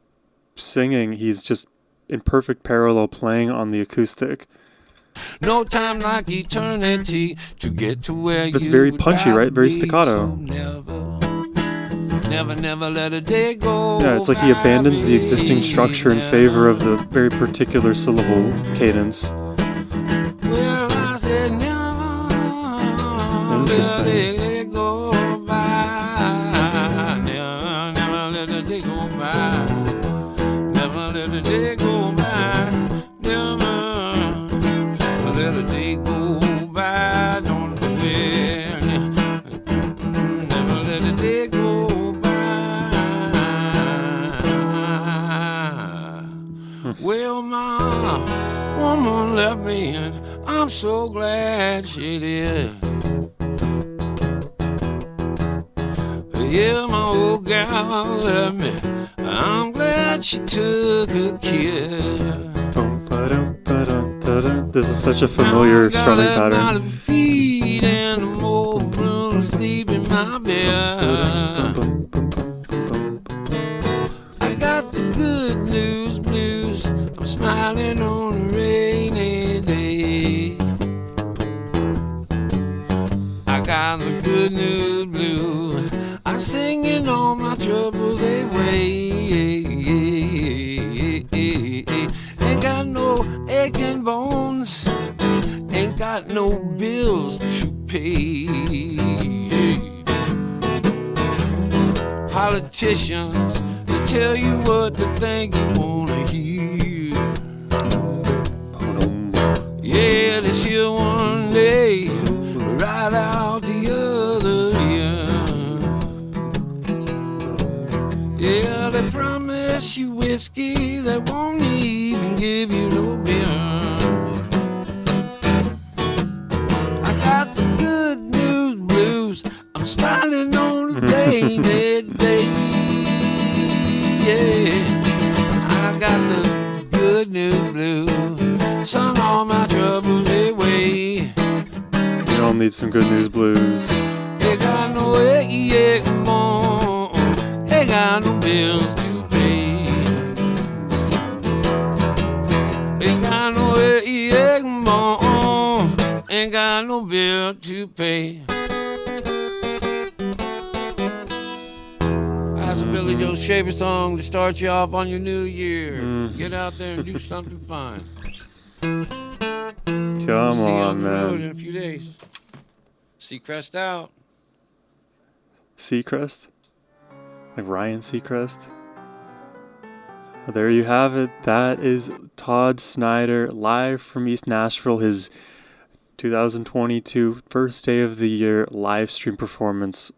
[SPEAKER 1] singing, he's just in perfect parallel playing on the acoustic.
[SPEAKER 2] No time like eternity to get to where
[SPEAKER 1] That's
[SPEAKER 2] you
[SPEAKER 1] very
[SPEAKER 2] would
[SPEAKER 1] punchy,
[SPEAKER 2] rather
[SPEAKER 1] right? Very
[SPEAKER 2] be.
[SPEAKER 1] staccato.
[SPEAKER 2] So never let a day go.
[SPEAKER 1] Yeah, it's like he abandons the existing structure in favor of the very particular syllable cadence.
[SPEAKER 2] Well, I said never
[SPEAKER 1] Interesting.
[SPEAKER 2] let a day go by. Never let a day go by. Never let a day go by. Never let a day go by. Don't do it. Never let a day go by. Well, my woman left me, and I'm so glad she did. Yeah, my old gal left me. I'm glad she took a kid.
[SPEAKER 1] This is such a familiar strumming pattern.
[SPEAKER 2] Feet and a old room sleep in my bed. I got the good news blues. I'm smiling on a rainy day. I got the good news blues. I'm singing all my troubles away. Ain't got no aching bones. Ain't got no bills to pay. Politicians, they tell you what to think you wanna hear. Yeah, this here one day, right out the other year. Yeah, they promise you whiskey, they won't even give you no beer. I got the good news blues, I'm smiling on a rainy day. Yeah, I got the good news blues, sung all my troubles away.
[SPEAKER 1] We all need some good news blues.
[SPEAKER 2] They got no they got no bills to pay. Ain't got no ain't got no bill to pay. That's a Billy Joe Shaver song to start you off on your new year. Get out there and do something fine.
[SPEAKER 1] Come
[SPEAKER 2] See you
[SPEAKER 1] on,
[SPEAKER 2] the road in
[SPEAKER 1] man.
[SPEAKER 2] a few days. Seacrest out.
[SPEAKER 1] Seacrest? Like Ryan Seacrest? Well, there you have it. That is Todd Snider live from East Nashville, his 2022 first day of the year live stream performance.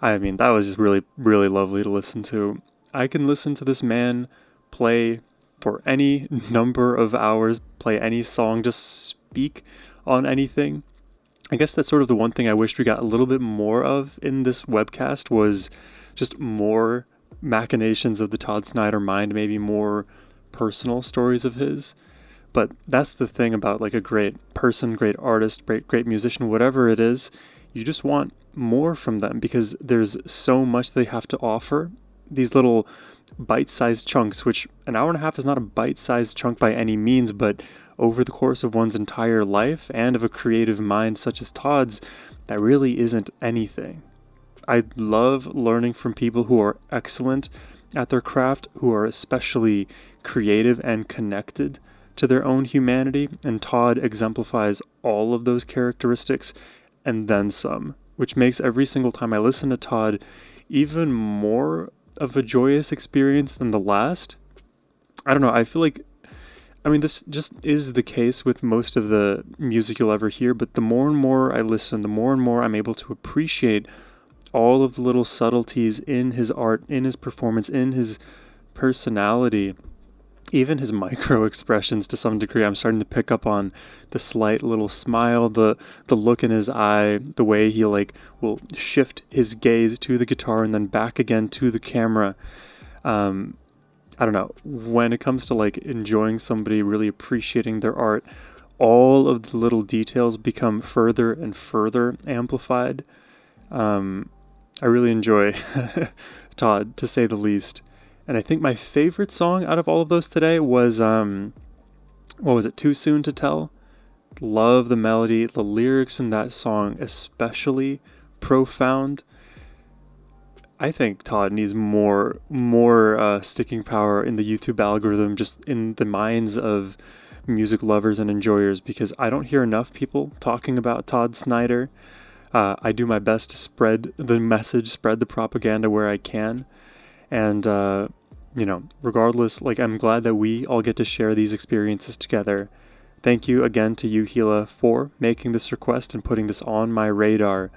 [SPEAKER 1] I mean, that was just really, really lovely to listen to. I can listen to this man play for any number of hours, play any song, just speak on anything. I guess that's sort of the one thing I wished we got a little bit more of in this webcast was just more machinations of the Todd Snider mind, maybe more personal stories of his. But that's the thing about like a great person, great artist, great musician, whatever it is, you just want more from them because there's so much they have to offer. These little bite-sized chunks, which an hour and a half is not a bite-sized chunk by any means, but over the course of one's entire life and of a creative mind such as Todd's, that really isn't anything. I love learning from people who are excellent at their craft, who are especially creative and connected to their own humanity, and Todd exemplifies all of those characteristics and then some, which makes every single time I listen to Todd even more of a joyous experience than the last. I don't know, I feel like, I mean, this just is the case with most of the music you'll ever hear, but the more and more I listen, the more and more I'm able to appreciate all of the little subtleties in his art, in his performance, in his personality, even his micro expressions to some degree. I'm starting to pick up on the slight little smile, the look in his eye, the way he like will shift his gaze to the guitar and then back again to the camera. I don't know, when it comes to like enjoying somebody, really appreciating their art, all of the little details become further and further amplified. I really enjoy Todd, to say the least. And I think my favorite song out of all of those today was, what was it, Too Soon to Tell? Love the melody, the lyrics in that song, especially profound. I think Todd needs more sticking power in the YouTube algorithm, just in the minds of music lovers and enjoyers, because I don't hear enough people talking about Todd Snider. I do my best to spread the message, spread the propaganda where I can. And, regardless, like, I'm glad that we all get to share these experiences together. Thank you again to you, Gila, for making this request and putting this on my radar.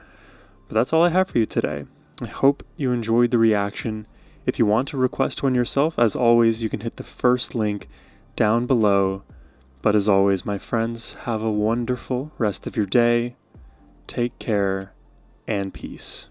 [SPEAKER 1] But that's all I have for you today. I hope you enjoyed the reaction. If you want to request one yourself, as always, you can hit the first link down below. But as always, my friends, have a wonderful rest of your day. Take care and peace.